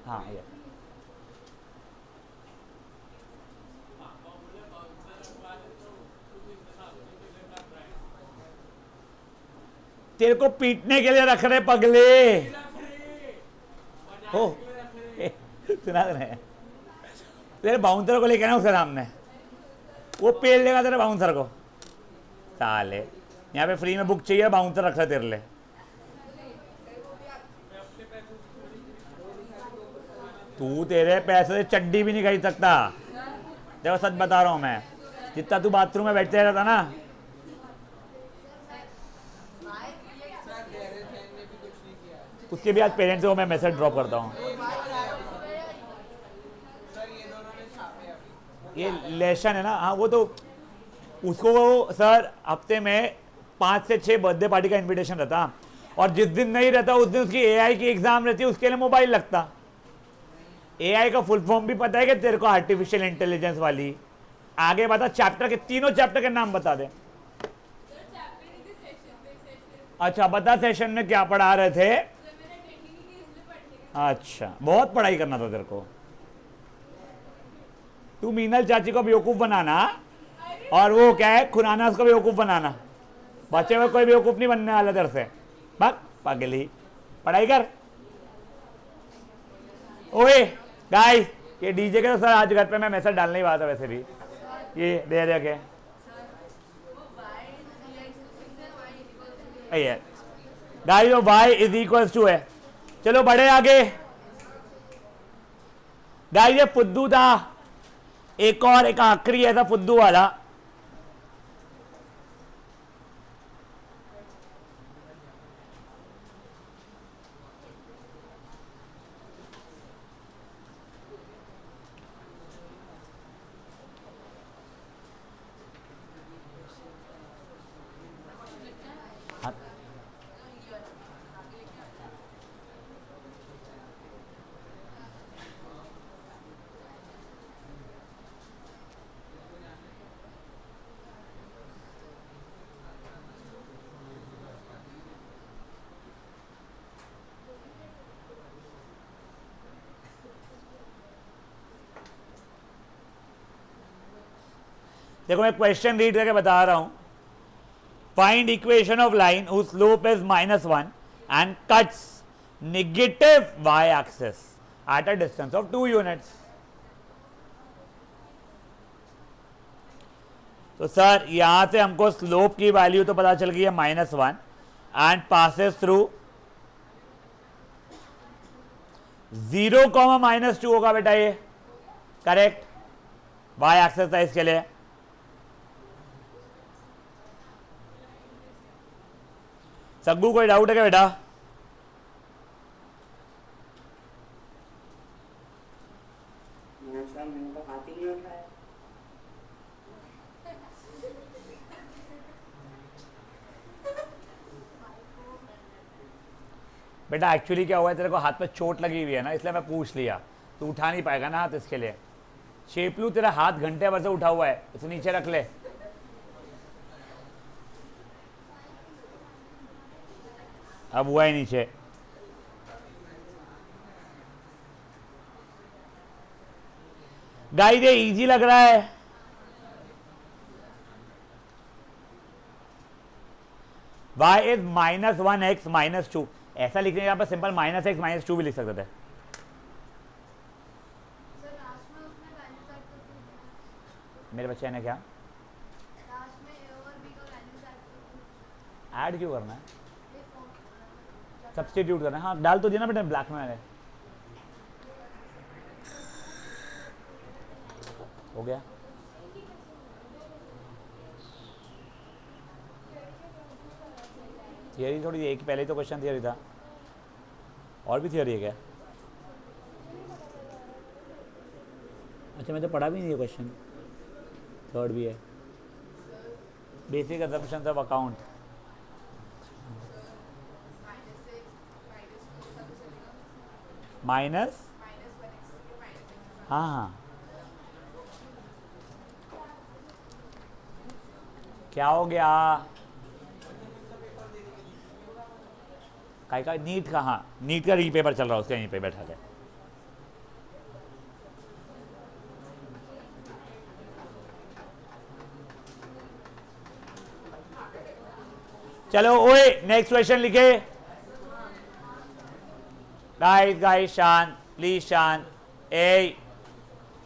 हाँ ये तेरे को पीटने के लिए रख रहे पगले हो। सुना रहे तेरे बाउंसर को लेके ना उसके सामने, वो पेल देगा तेरे बाउंसर को। साले यहाँ पे फ्री में बुक चाहिए, बाउंसर रख रहा तेरे लिए। तू तेरे पैसे से चड्डी भी नहीं खरीद सकता, देखो सच बता रहा हूँ मैं। जितना तू बाथरूम में बैठते रहता ना, उसके भी आज पेरेंट्स को मैं मैसेज ड्रॉप करता हूँ। ये लेशन है ना, हाँ वो तो उसको सर हफ्ते में 5 से 6 बर्थडे पार्टी का इनविटेशन रहता, और जिस दिन नहीं रहता उस दिन उसकी एआई की एग्जाम रहती है, उसके लिए मोबाइल लगता। एआई का फुल फॉर्म भी पता है कि तेरे को? आर्टिफिशियल इंटेलिजेंस वाली। आगे बता, चैप्टर के तीनों चैप्टर के नाम बता दे। अच्छा बता, सेशन में क्या पढ़ा रहे थे? अच्छा, बहुत पढ़ाई करना था तेरे को। तू मीनल चाची को बेवकूफ बनाना, और वो क्या है खुराना उसको बेवकूफ बनाना। बच्चे में कोई बेवकूफ नहीं बनने वाला तेरे से। भाग पागली, पढ़ाई कर। ओए गाइस, ये डीजे के तो सर आज घर पे मैं मैसेज डालने ही वाला था वैसे भी। ये दे दे के गाइस, वो y इज इक्वल टू है। चलो बढ़े आगे। गाइस ये फुद्दू था, एक और एक आखिरी ऐसा फुद्दू वाला। देखो मैं क्वेश्चन रीड करके बता रहा हूं. Find equation of line whose slope is -1 and cuts negative y-axis at a distance of 2 units. तो सर यहां से हमको स्लोप की वैल्यू तो पता चल गई है -1 एंड पासेस थ्रू 0, -2 होगा बेटा ये करेक्ट. वाई एक्सेस था इसके लिए. सग्गू कोई डाउट है क्या बेटा?
सर मैंने तो हाथ ही नहीं उठाया.
बेटा एक्चुअली क्या हुआ है, तेरे को हाथ पे चोट लगी हुई है ना, इसलिए मैं पूछ लिया. तू उठा नहीं पाएगा ना हाथ, इसके लिए. शेपलू तेरा हाथ घंटे भर से उठा हुआ है, उसे नीचे रख ले. अब हुआ है नीचे. गाइस ये इजी लग रहा है. y is -1x -2. ऐसा लिखने यहाँ पर सिंपल -x -2 भी लिख सकते थे. मेरे बच्चे ने क्या ऐड क्यों करना है? सब्स्टिट्यूट करना है. हाँ डाल तो दिया ना बेटा ब्लैक में मैंने. हो गया. थियरी थोड़ी एक पहले तो क्वेश्चन थियरी था, और भी थियरी है क्या? अच्छा मैं तो पढ़ा भी नहीं है क्वेश्चन. थर्ड भी है, basic assumptions of account. Minus हाँ हाँ क्या हो गया? काय का नीट का? हाँ नीट का री पेपर चल रहा है, उसका यहीं पे बैठा है. चलो ओए नेक्स्ट क्वेश्चन लिखे. गाइस शांत प्लीज शांत. ए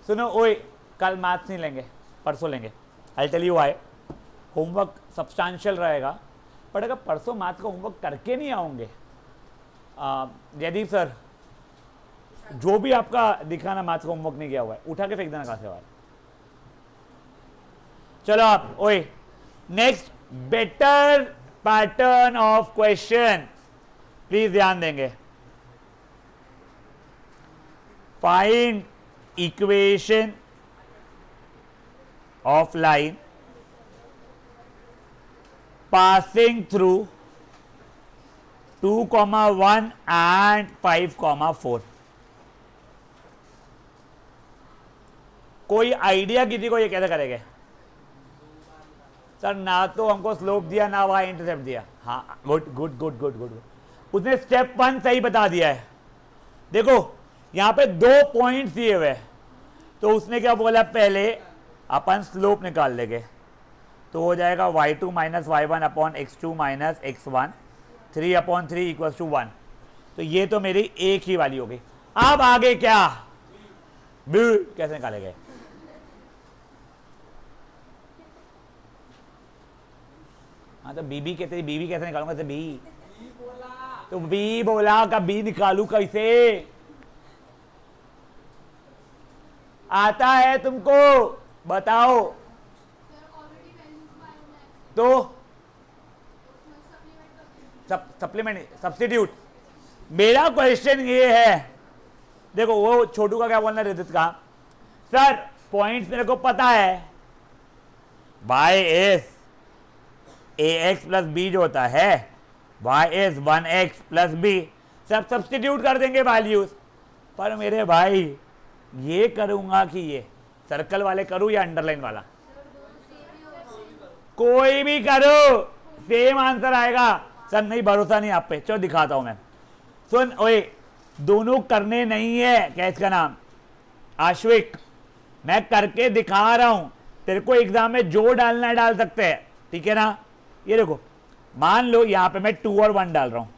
सुनो ओए, कल मैथ्स नहीं लेंगे, परसों लेंगे. I tell you why. Homework substantial रहेगा, बट अगर परसों मैथ्स का होमवर्क करके नहीं आओगे, जयदीप सर जो भी आपका दिखाना मैथ्स का होमवर्क नहीं किया हुआ है उठा के फेंक देना कहां से बाहर. चलो आप ओए next better pattern of question please ध्यान देंगे. Find equation of line passing through 2,1 and 5,4. कोई आइडिया किसी को ये कैसे करेंगे? सर ना तो हमको स्लोप दिया ना वहां इंटरसेप्ट दिया. हाँ good good good good good. उसने स्टेप 1 सही बता दिया है. देखो यहां पे 2 पॉइंट्स दिए हुए, तो उसने क्या बोला, पहले अपन स्लोप निकाल लेंगे. तो हो जाएगा y2 minus y1 upon x2 minus x1 3/3 equals to 1. तो ये तो मेरी एक ही वाली हो गई. अब आगे क्या कैसे निकाले गए? हाँ तो बीबी कहते, बीबी कैसे निकालूंगा? तो बी तो बी बोला का बी निकालू कैसे? आता है तुमको? बताओ. तो सप्लीमेंट सब्स्टिट्यूट. मेरा क्वेश्चन ये है, देखो वो छोटू का क्या बोलना है, रिदित का सर पॉइंट्स मेरे को पता है. y is ax plus b जो होता है, y is 1x plus b. सब सब्स्टिट्यूट कर देंगे वैल्यूज. पर मेरे भाई ये करूंगा कि ये सर्कल वाले करूं या अंडरलाइन वाला? कोई भी करो सेम आंसर आएगा. सर नहीं भरोसा नहीं आप पे. चलो दिखाता हूं मैं. सुन ओए दोनों करने नहीं है, क्या इसका नाम, आश्विक, मैं करके दिखा रहा हूं. तेरे को एग्जाम में जो डालना है डाल सकते हैं, ठीक है ना। ये देखो, मान लो यहां पे मैं 2 और 1 डाल रहा हूं,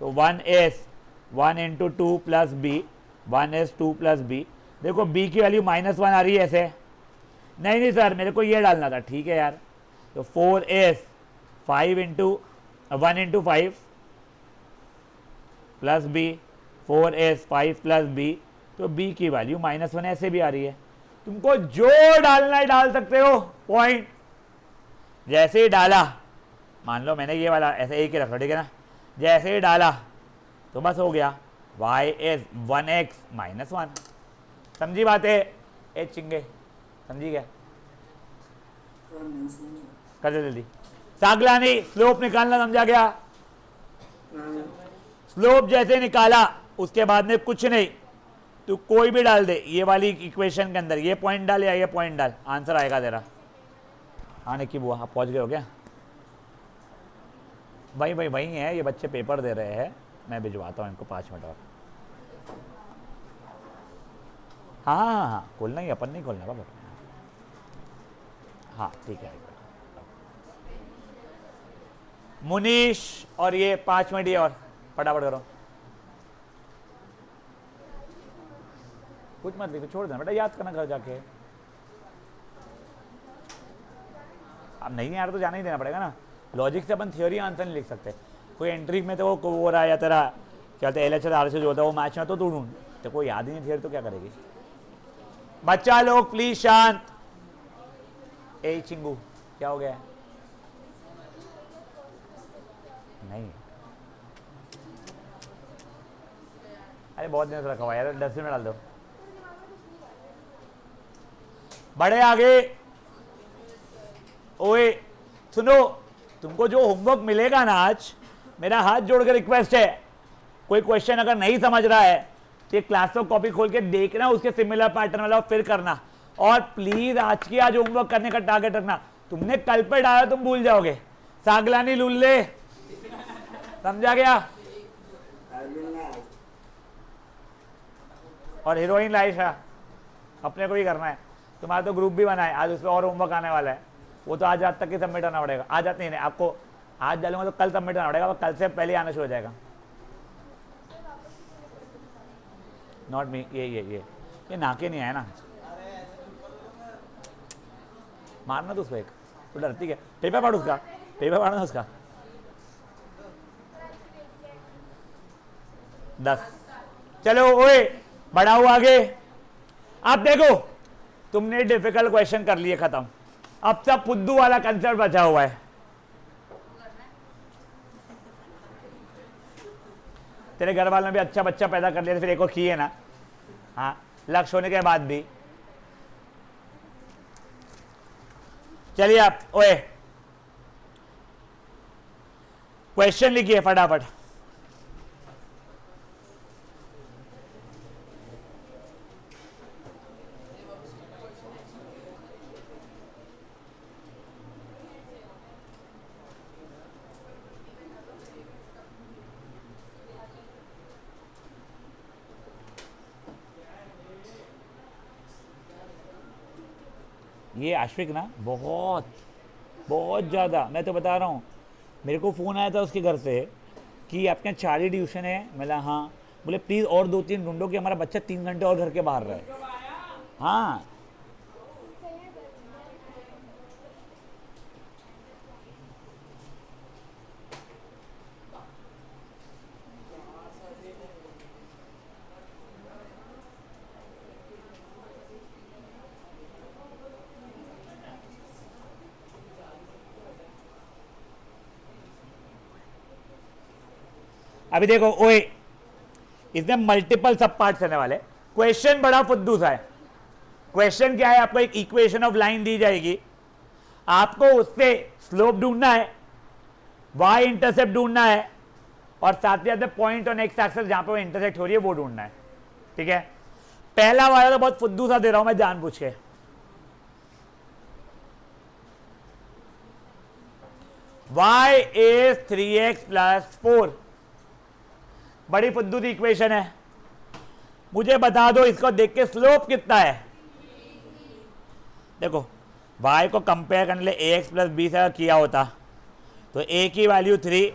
तो 1 into 2 plus b, 2 plus b. देखो b की वैल्यू -1 आ रही है ऐसे। नहीं सर मेरे को ये डालना था, ठीक है यार। तो 4s 1 into 5 plus b, 4s 5 plus b, तो b की वैल्यू -1 ऐसे भी आ रही है। तुमको जो डालना है डाल सकते हो, पॉइंट। जैसे ही डाला, मान लो मैंने ये वाला ऐसे एक ही रखा, ठीक है ना। जैसे ही डाला तो बस हो गया, y is 1x -1। समझी बात है ए चिंगे, समझी क्या?
और नहीं समझा।
कर दे जल्दी। सागलानी, स्लोप निकालना समझा गया?
हाँ,
स्लोप जैसे निकाला उसके बाद में कुछ नहीं, तू कोई भी डाल दे ये वाली इक्वेशन के अंदर, ये पॉइंट डाल या ये पॉइंट डाल, आंसर आएगा तेरा। हाँ निकी बुआ, आप पहुंच गए हो क्या? भाई वही है, ये बच्चे पेपर दे रहे हैं, मैं भिजवाता हूँ इनको 5 मिनट और। हाँ खोलना ही, अपन नहीं खोलना बाबा। हाँ ठीक है। मुनीश और ये 5 मिनट ये और फटाफट करो। कुछ मत लिखो, छोड़ देना बेटा, याद करना घर जाके। अब नहीं यार तो जाना ही देना पड़ेगा ना। लॉजिक से अपन थ्योरी आंसर नहीं लिख सकते। कोई एंट्री में तो वो हो रहा है या तेरा क्या होता है LHS RHS जो होता है वो मैच में तो तू ढूंढ, तो कोई याद ही नहीं थ्योरी तो क्या करेगी। बच्चा लोग प्लीज शांत। ए चिंगू क्या हो गया? नहीं अरे बहुत दिन से रखा हुआ है यार, डस्टबिन में डाल दो। बड़े आगे, ओए सुनो, तुमको जो होमवर्क मिलेगा ना आज, मेरा हाथ जोड़कर रिक्वेस्ट है, कोई क्वेश्चन अगर नहीं समझ रहा है तो क्लास ऑफ कॉपी खोल के देखना, उसके सिमिलर पैटर्न वाला फिर करना। और प्लीज आज की आज होमवर्क करने का टारगेट रखना। तुमने कल पे डाला तुम भूल जाओगे। सागलानी लुल्ले, समझा गया? और हीरोइन लाइशा, अपने को भी करना है। तुम्हारा तो ग्रुप भी बना है, आज उस पर और होमवर्क आने वाला है, वो तो आज रात तक ही सबमिट करना पड़ेगा। आज रात नहीं, आपको आज डालूंगा तो कल सबमिट करना पड़ेगा, कल से पहले आना शुरू हो जाएगा। नॉट मी, ये नाके नहीं आया ना, मारना तो उसको एक, तो डरती क्या? पेपर पढ़ उसका, पेपर पढ़ना उसका। 10 चलो ओए बढ़ाओ आगे। आप देखो तुमने डिफिकल्ट क्वेश्चन कर लिए खत्म, अब सब फुद्दू वाला कंसेप्ट बचा हुआ है। तेरे घर वालों ने भी अच्छा बच्चा पैदा कर लिया, फिर एक और किए ना। हाँ लक्ष्य होने के बाद भी। चलिए आप ओए क्वेश्चन लिखिए फटाफट। ये आश्विक ना बहुत बहुत ज़्यादा, मैं तो बता रहा हूँ। मेरे को फ़ोन आया था उसके घर से कि आपके यहाँ 4 ही ट्यूशन है। मैं हाँ, बोले प्लीज़ और 2-3 ढूंढो कि हमारा बच्चा 3 घंटे और घर के बाहर रहे। हाँ अभी देखो ओए, इसमें मल्टीपल सब पार्ट्स रहने वाले। क्वेश्चन बड़ा फुद्दू सा है। क्वेश्चन क्या है? आपको एक इक्वेशन ऑफ लाइन दी जाएगी, आपको उससे स्लोप ढूंढना है, y इंटरसेप्ट ढूंढना है, और साथ ही साथ पॉइंट ऑन एक्स एक्सिस जहां पे वो इंटरसेक्ट हो रही है वो ढूंढना है। ठीक है, पहला वाला तो बहुत फुद्दू सा दे रहा हूं मैं जानबूझ के। y is 3x + 4, बड़ी फुद्दू सी इक्वेशन है। मुझे बता दो इसको देख के स्लोप कितना है। देखो y को कंपेयर करने लिए ax प्लस बी से अगर किया होता तो a की वैल्यू 3,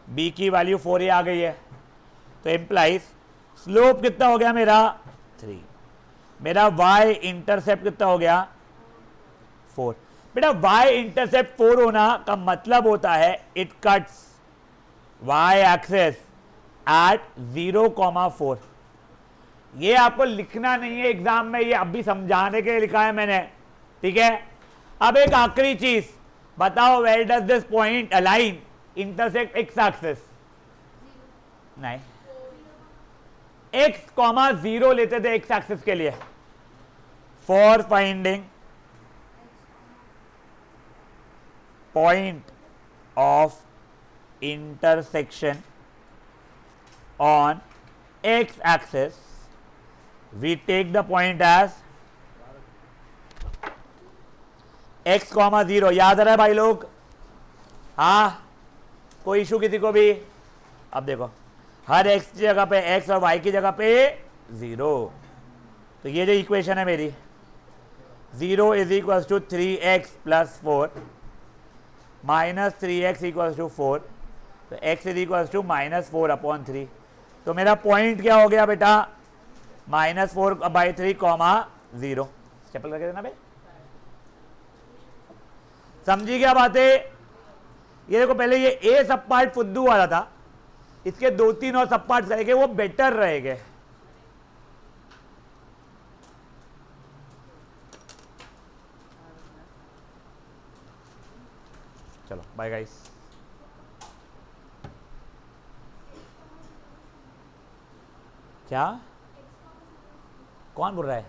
b की वैल्यू 4 ही आ गई है, तो इम्प्लाइज स्लोप कितना हो गया मेरा 3, मेरा y इंटरसेप्ट कितना हो गया 4। बेटा y इंटरसेप्ट 4 होना का मतलब होता है it cuts y axis at 0,4। ये आपको लिखना नहीं है एग्जाम में, ये अभी समझाने के लिए लिखा है मैंने, ठीक है। अब एक आखिरी चीज बताओ, where does this point a line intersect x axis? नहीं, x, 0 लेते थे एक्स एक्सिस के लिए। For finding point of intersection on x axis we take the point as x, 0। याद आ रहा है भाई लोग? हाँ, कोई इशू किसी को भी? अब देखो हर x की जगह पे x और y की जगह पे 0, तो ये जो इक्वेशन है मेरी 0 is equal to 3x plus 4 minus 3x equal to 4, तो x इज इक्वल टू -4/3। तो मेरा पॉइंट क्या हो गया बेटा -4/3, 0। स्टेपल करके देना भाई, समझी क्या बातें? ये देखो पहले ये ए सब पार्ट फुद्दू वाला था, इसके 2-3 और सब पार्ट करेंगे वो बेटर रहेंगे। चलो बाय गाइस। क्या कौन बोल रहा है?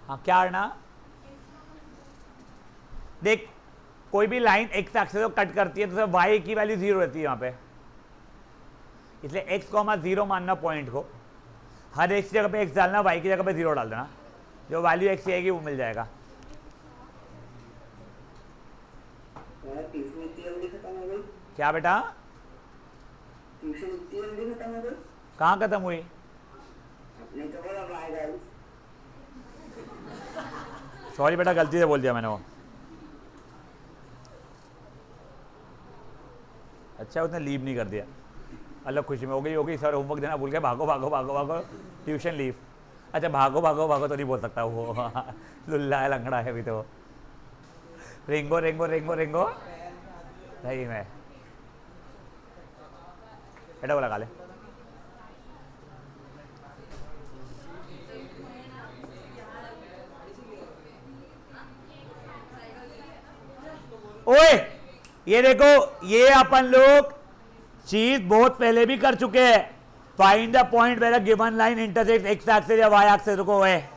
हाँ क्या अर्णा? देख कोई भी लाइन एक्स एक्सिस को कट करती है तो y की वैल्यू 0 रहती है यहाँ पे, इसलिए x, 0 मानना पॉइंट को, हर x की जगह पे x डालना, y की जगह पे 0 डाल देना, जो वैल्यू x की आएगी वो मिल जाएगा। क्या बेटा? कहाँ खत्म हुई? सॉरी बेटा, गलती से बोल दिया मैंने वो। अच्छा उसने लीव नहीं कर दिया, अलग खुशी में हो गई सर होमवर्क देना भूल गए, भागो भागो भागो भागो ट्यूशन लीव। अच्छा भागो भागो भागो तो नहीं बोल सकता वो लुल्ला है, लंगड़ा है अभी तो। रेंगो रेंगो रेंगो रेंगो सही में बेटा वो लगा ले। ओए ये देखो, ये अपन लोग चीज बहुत पहले भी कर चुके हैं। Find the point where a given line intersect x axis या वाई एक्सिस को है।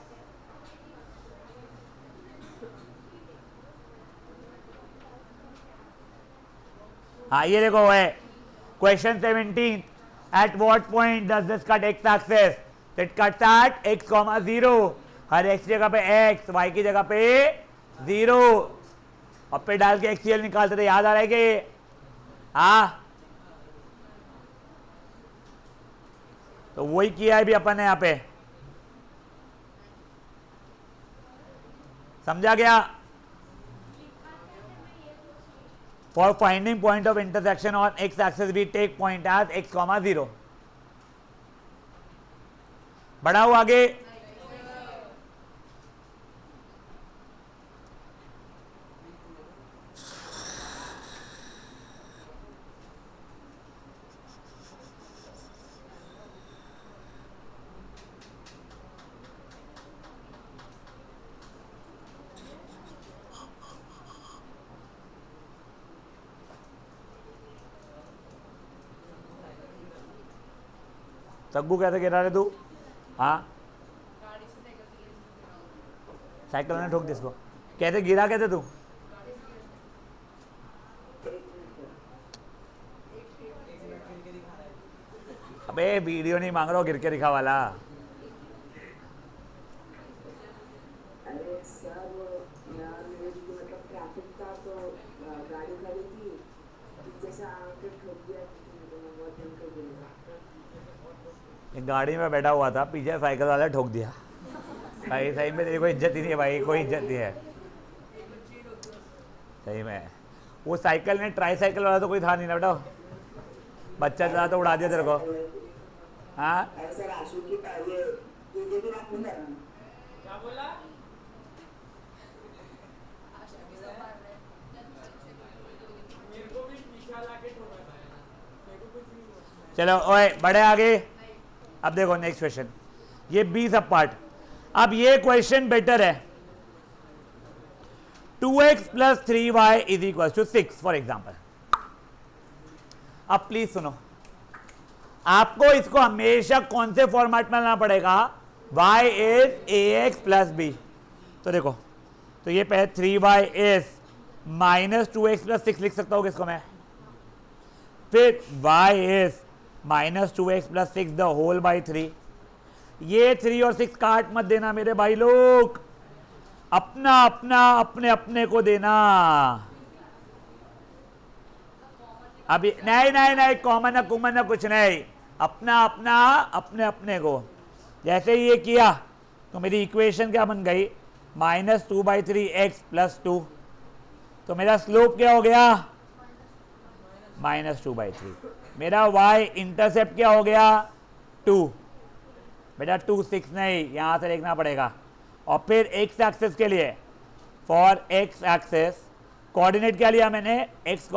हाँ ये देखो है question 17, at what point does this cut x axis? It cuts at x, 0। हर x जगह पे x, y की जगह पे 0, और पे डाल के एक्सीएल निकालते थे, याद आ रहा है कि? हाँ तो वही किया है भी अपन ने यहाँ पे, समझा गया? For finding point of intersection on x axis we take point as x, 0। बढ़ाओ आगे। सग्गू कैसे गिरा रहे तू? हाँ साइकिल ने ठोक दी इसको। कैसे गिरा कैसे तू? अबे वीडियो नहीं मांग रहा हूँ, गिर के दिखा वाला।
अरे सर यार मेरे को मतलब ट्रैफिक था तो गाड़ी खड़ी थी, जैसे आके ठोक दिया तो मैं बहुत दिन को गिरा।
एक गाड़ी में बैठा हुआ था, पीछे साइकिल वाला ठोक दिया। भाई सही में तेरी कोई इज्जत ही नहीं है भाई, कोई इज्जत नहीं है। सही में वो साइकिल ने ट्राई साइकिल वाला तो कोई था नहीं ना बेटा, बच्चा चला तो उड़ा दिया तेरे को। हाँ
ऐसा राशि की ये भी रखूंगा
क्या बोला? मेरे को भी शीशा लाके ठोका था, मेरे को कुछ नहीं हुआ।
चलो ओए बढ़े आगे। अब देखो नेक्स्ट क्वेश्चन, ये 20 सब पार्ट। अब ये क्वेश्चन बेटर है, 2x plus 3y is equal to 6 for example. अब प्लीज सुनो, आपको इसको हमेशा कौन से फॉर्मेट में लाना पड़ेगा, y is ax plus b. तो देखो, तो ये पहले 3y is minus 2x plus 6 लिख सकता हूँ किसको मैं, फिर y is minus 2x plus 6 the whole by 3। ये 3 और 6 काट मत देना मेरे भाई लोग, अपना अपना अपने अपने को देना। अभी नहीं नहीं नहीं, कॉमन ना कुमन ना कुछ नहीं, अपना अपना अपने अपने को। जैसे ये किया तो मेरी इक्वेशन क्या बन गई, माइनस 2/3 एक्स प्लस 2। तो मेरा स्लोप क्या हो गया, माइनस 2/3। मेरा y इंटरसेप्ट क्या हो गया, 2। बेटा 2 6 नहीं, यहां से देखना पड़ेगा। और फिर x एक्सेस के लिए, फॉर x एक्सेस कोऑर्डिनेट क्या लिया मैंने, x,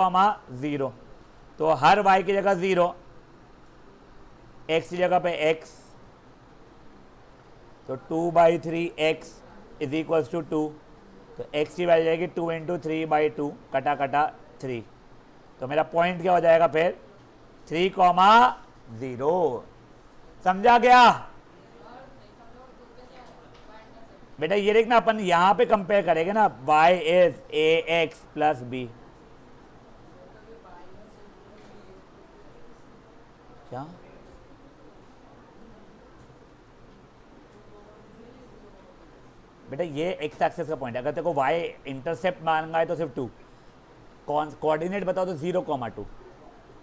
0। तो हर y की जगह 0, x की जगह पे x। तो 2/3 x इज इक्वल्स टू 2। तो x की वैल्यू जाएगी 2 इंटू 3/2, कटा कटा 3। तो मेरा पॉइंट क्या हो जाएगा फिर, 3,0। समझा गया बेटा? ये देखना, अपन यहां पे कंपेयर करेंगे ना, y is ax plus b. क्या बेटा, ये x एक्सेस का पॉइंट है। अगर तेरे को y इंटरसेप्ट मांगा है तो सिर्फ 2, कोऑर्डिनेट बताओ तो 0,2।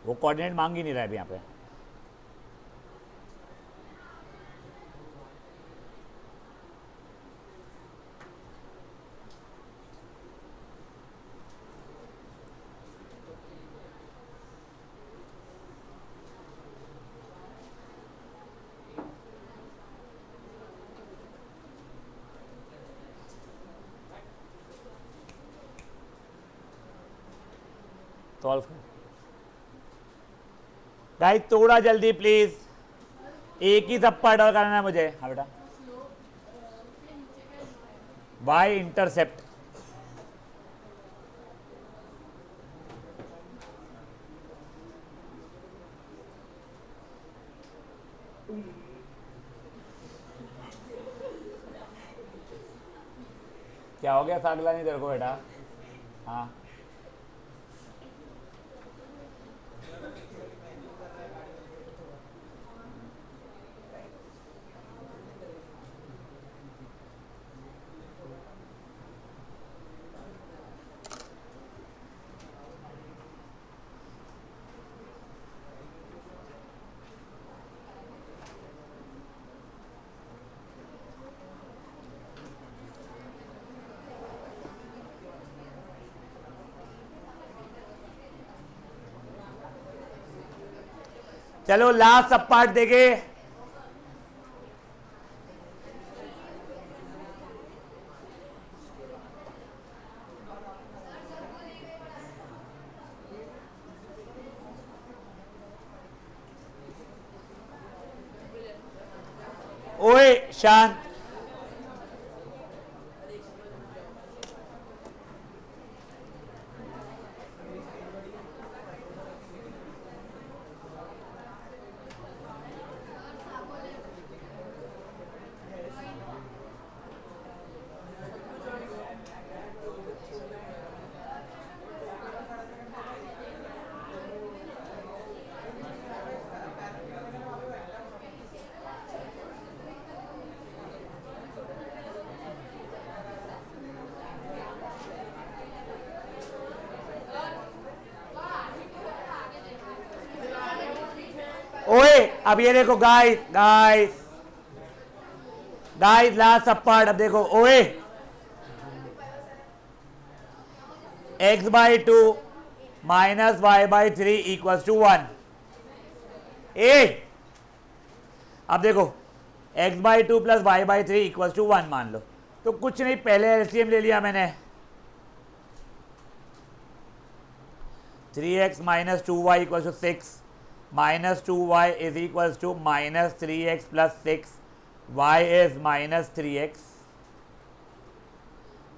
वो कोऑर्डिनेट मांग ही नहीं रहा है यहाँ पे। सॉल्व गाइस, थोड़ा जल्दी प्लीज, एक ही सब पार्ट और करना है मुझे। हाँ बेटा, y इंटरसेप्ट क्या हो गया, सागला नहीं तेरे को बेटा? हाँ चलो लास्ट सब पार्ट देखे। ओए शांत, ओए अब ये देखो guys, guys guys, last sub part. अब देखो ओए, x by two minus y by three equal to 1। अब देखो x by two plus y by three equal to 1 मान लो, तो कुछ नहीं, पहले एलसीएम ले लिया मैंने, 3x minus 2y equal to 6 minus 2y is equal to minus 3x plus 6, y is minus 3x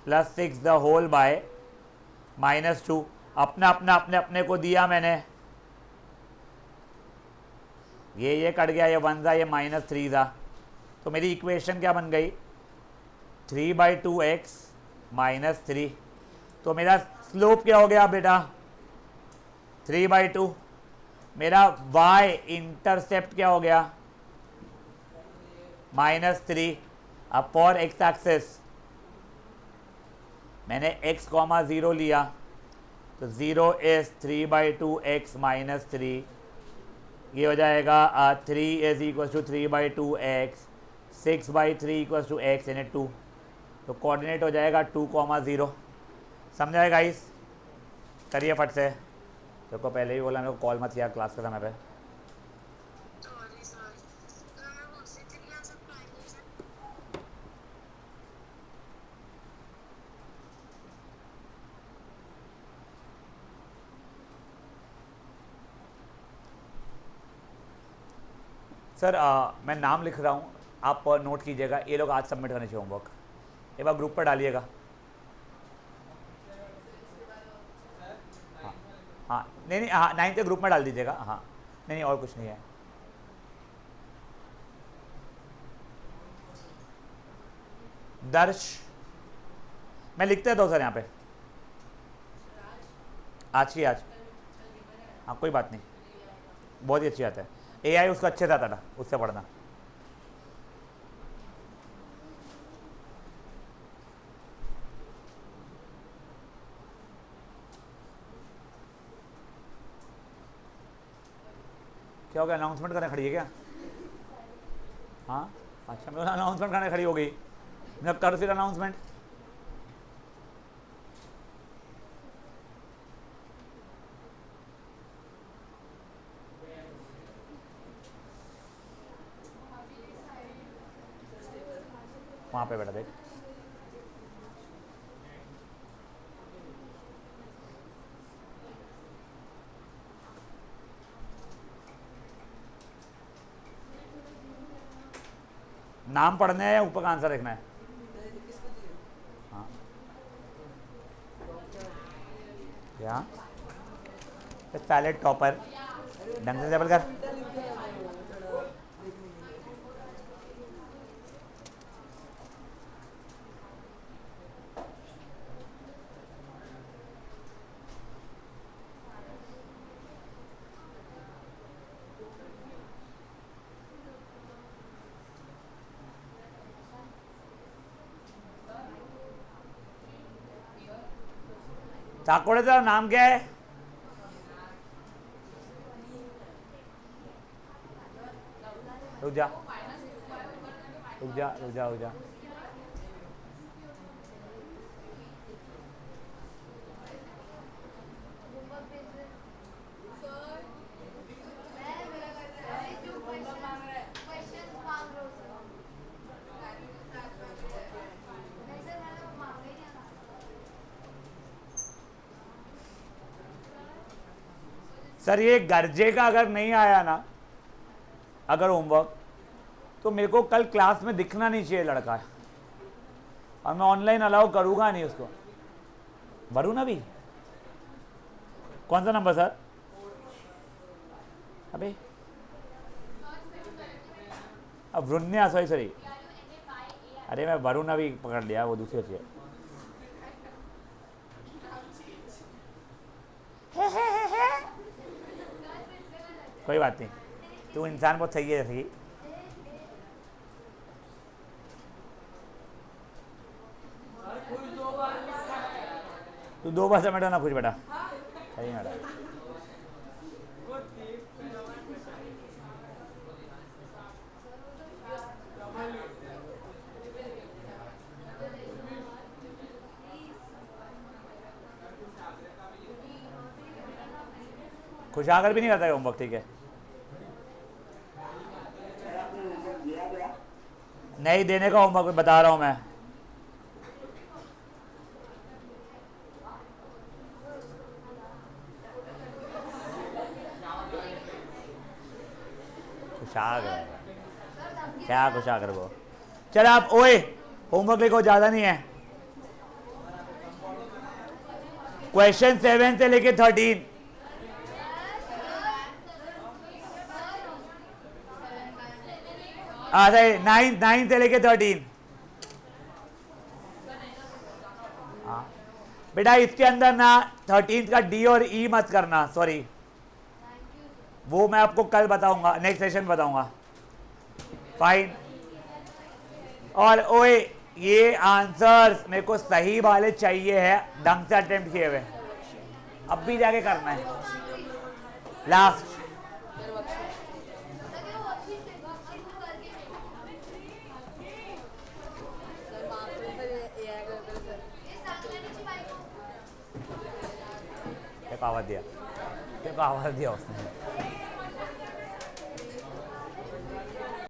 plus 6 the whole by minus 2। अपना अपना अपने अपने को दिया मैंने, ये कट गया, ये 1 था, ये माइनस 3 था, तो मेरी इक्वेशन क्या बन गई, 3 बाई टू एक्स माइनस 3। तो मेरा स्लोप क्या हो गया बेटा, 3 बाई टू। मेरा y इंटरसेप्ट क्या हो गया, माइनस 3। अब फॉर एक्स एक्सेस मैंने x कॉमा 0 लिया, तो 0 is 3 by two x minus 3, ये हो जाएगा 3 is equal to 3 by two x, 6 by three equal to x यानी 2, तो कोऑर्डिनेट हो जाएगा 2,0। समझाए गाइस, करिए फट से। देखो पहले ही बोला मेरे को कॉल मत किया क्लास के समय पे। सर मैं नाम लिख रहा हूँ, आप नोट कीजिएगा, ये लोग आज सबमिट करने चाहिए होमवर्क, एक बार ग्रुप पर डालिएगा। हाँ हाँ, नहीं हाँ 9th के ग्रुप में डाल दीजिएगा। हाँ नहीं और कुछ नहीं है। दर्श मैं लिखते दो सर यहाँ पे, आज की आज। हाँ कोई बात नहीं, बहुत ही अच्छी बात है। AI उसका अच्छे से आता था, उससे पढ़ना। क्या हो गया, अनाउंसमेंट करने खड़ी है क्या? हाँ अच्छा, मैं अनाउंसमेंट करने खड़ी हो गई, मैं कर फिर अनाउंसमेंट। वहाँ पे बैठा देख, नाम पढ़ने है, ऊपर का आंसर लिखना है। हाँ क्या पैलेट टॉपर, ढंग से लेबल कर। चाकोड़े तेरा नाम क्या है? रुक जा रुक जा रुक जा रुक जा। सर ये गर्जे का अगर नहीं आया ना, अगर होमवर्क, तो मेरे को कल क्लास में दिखना नहीं चाहिए लड़का, और मैं ऑनलाइन अलाउ करूँगा नहीं उसको। वरुण अभी कौन सा नंबर सर? अबे अब वरुण्या, सॉरी सॉरी, अरे मैं वरुण अभी पकड़ लिया, वो दूसरी होती है। कोई बात नहीं, तू इंसान बहुत सही है, जैसे कि तू 2 बार समेटो ना कुछ बेटा, सही मैडम। कुशागर भी नहीं करता होमवर्क, ठीक है। नहीं देने का होमवर्क बता रहा हूं मैं। कुशागर क्या कुशागर वो। चल आप ओए होमवर्क लिखो, ज्यादा नहीं है। क्वेश्चन 7 से लेके 13। अरे 9 से लेके 13। बेटा इसके अंदर ना 13 का डी और ई मत करना, सॉरी, वो मैं आपको कल बताऊंगा, नेक्स्ट सेशन बताऊंगा। फाइन। और ओए ये आंसर्स मेरे को सही वाले चाहिए है, ढंग से अटेम्प्ट किए हुए। अब भी जाके करना है लास्ट। क्या कहावत दिया, क्या कहावत दिया उसने।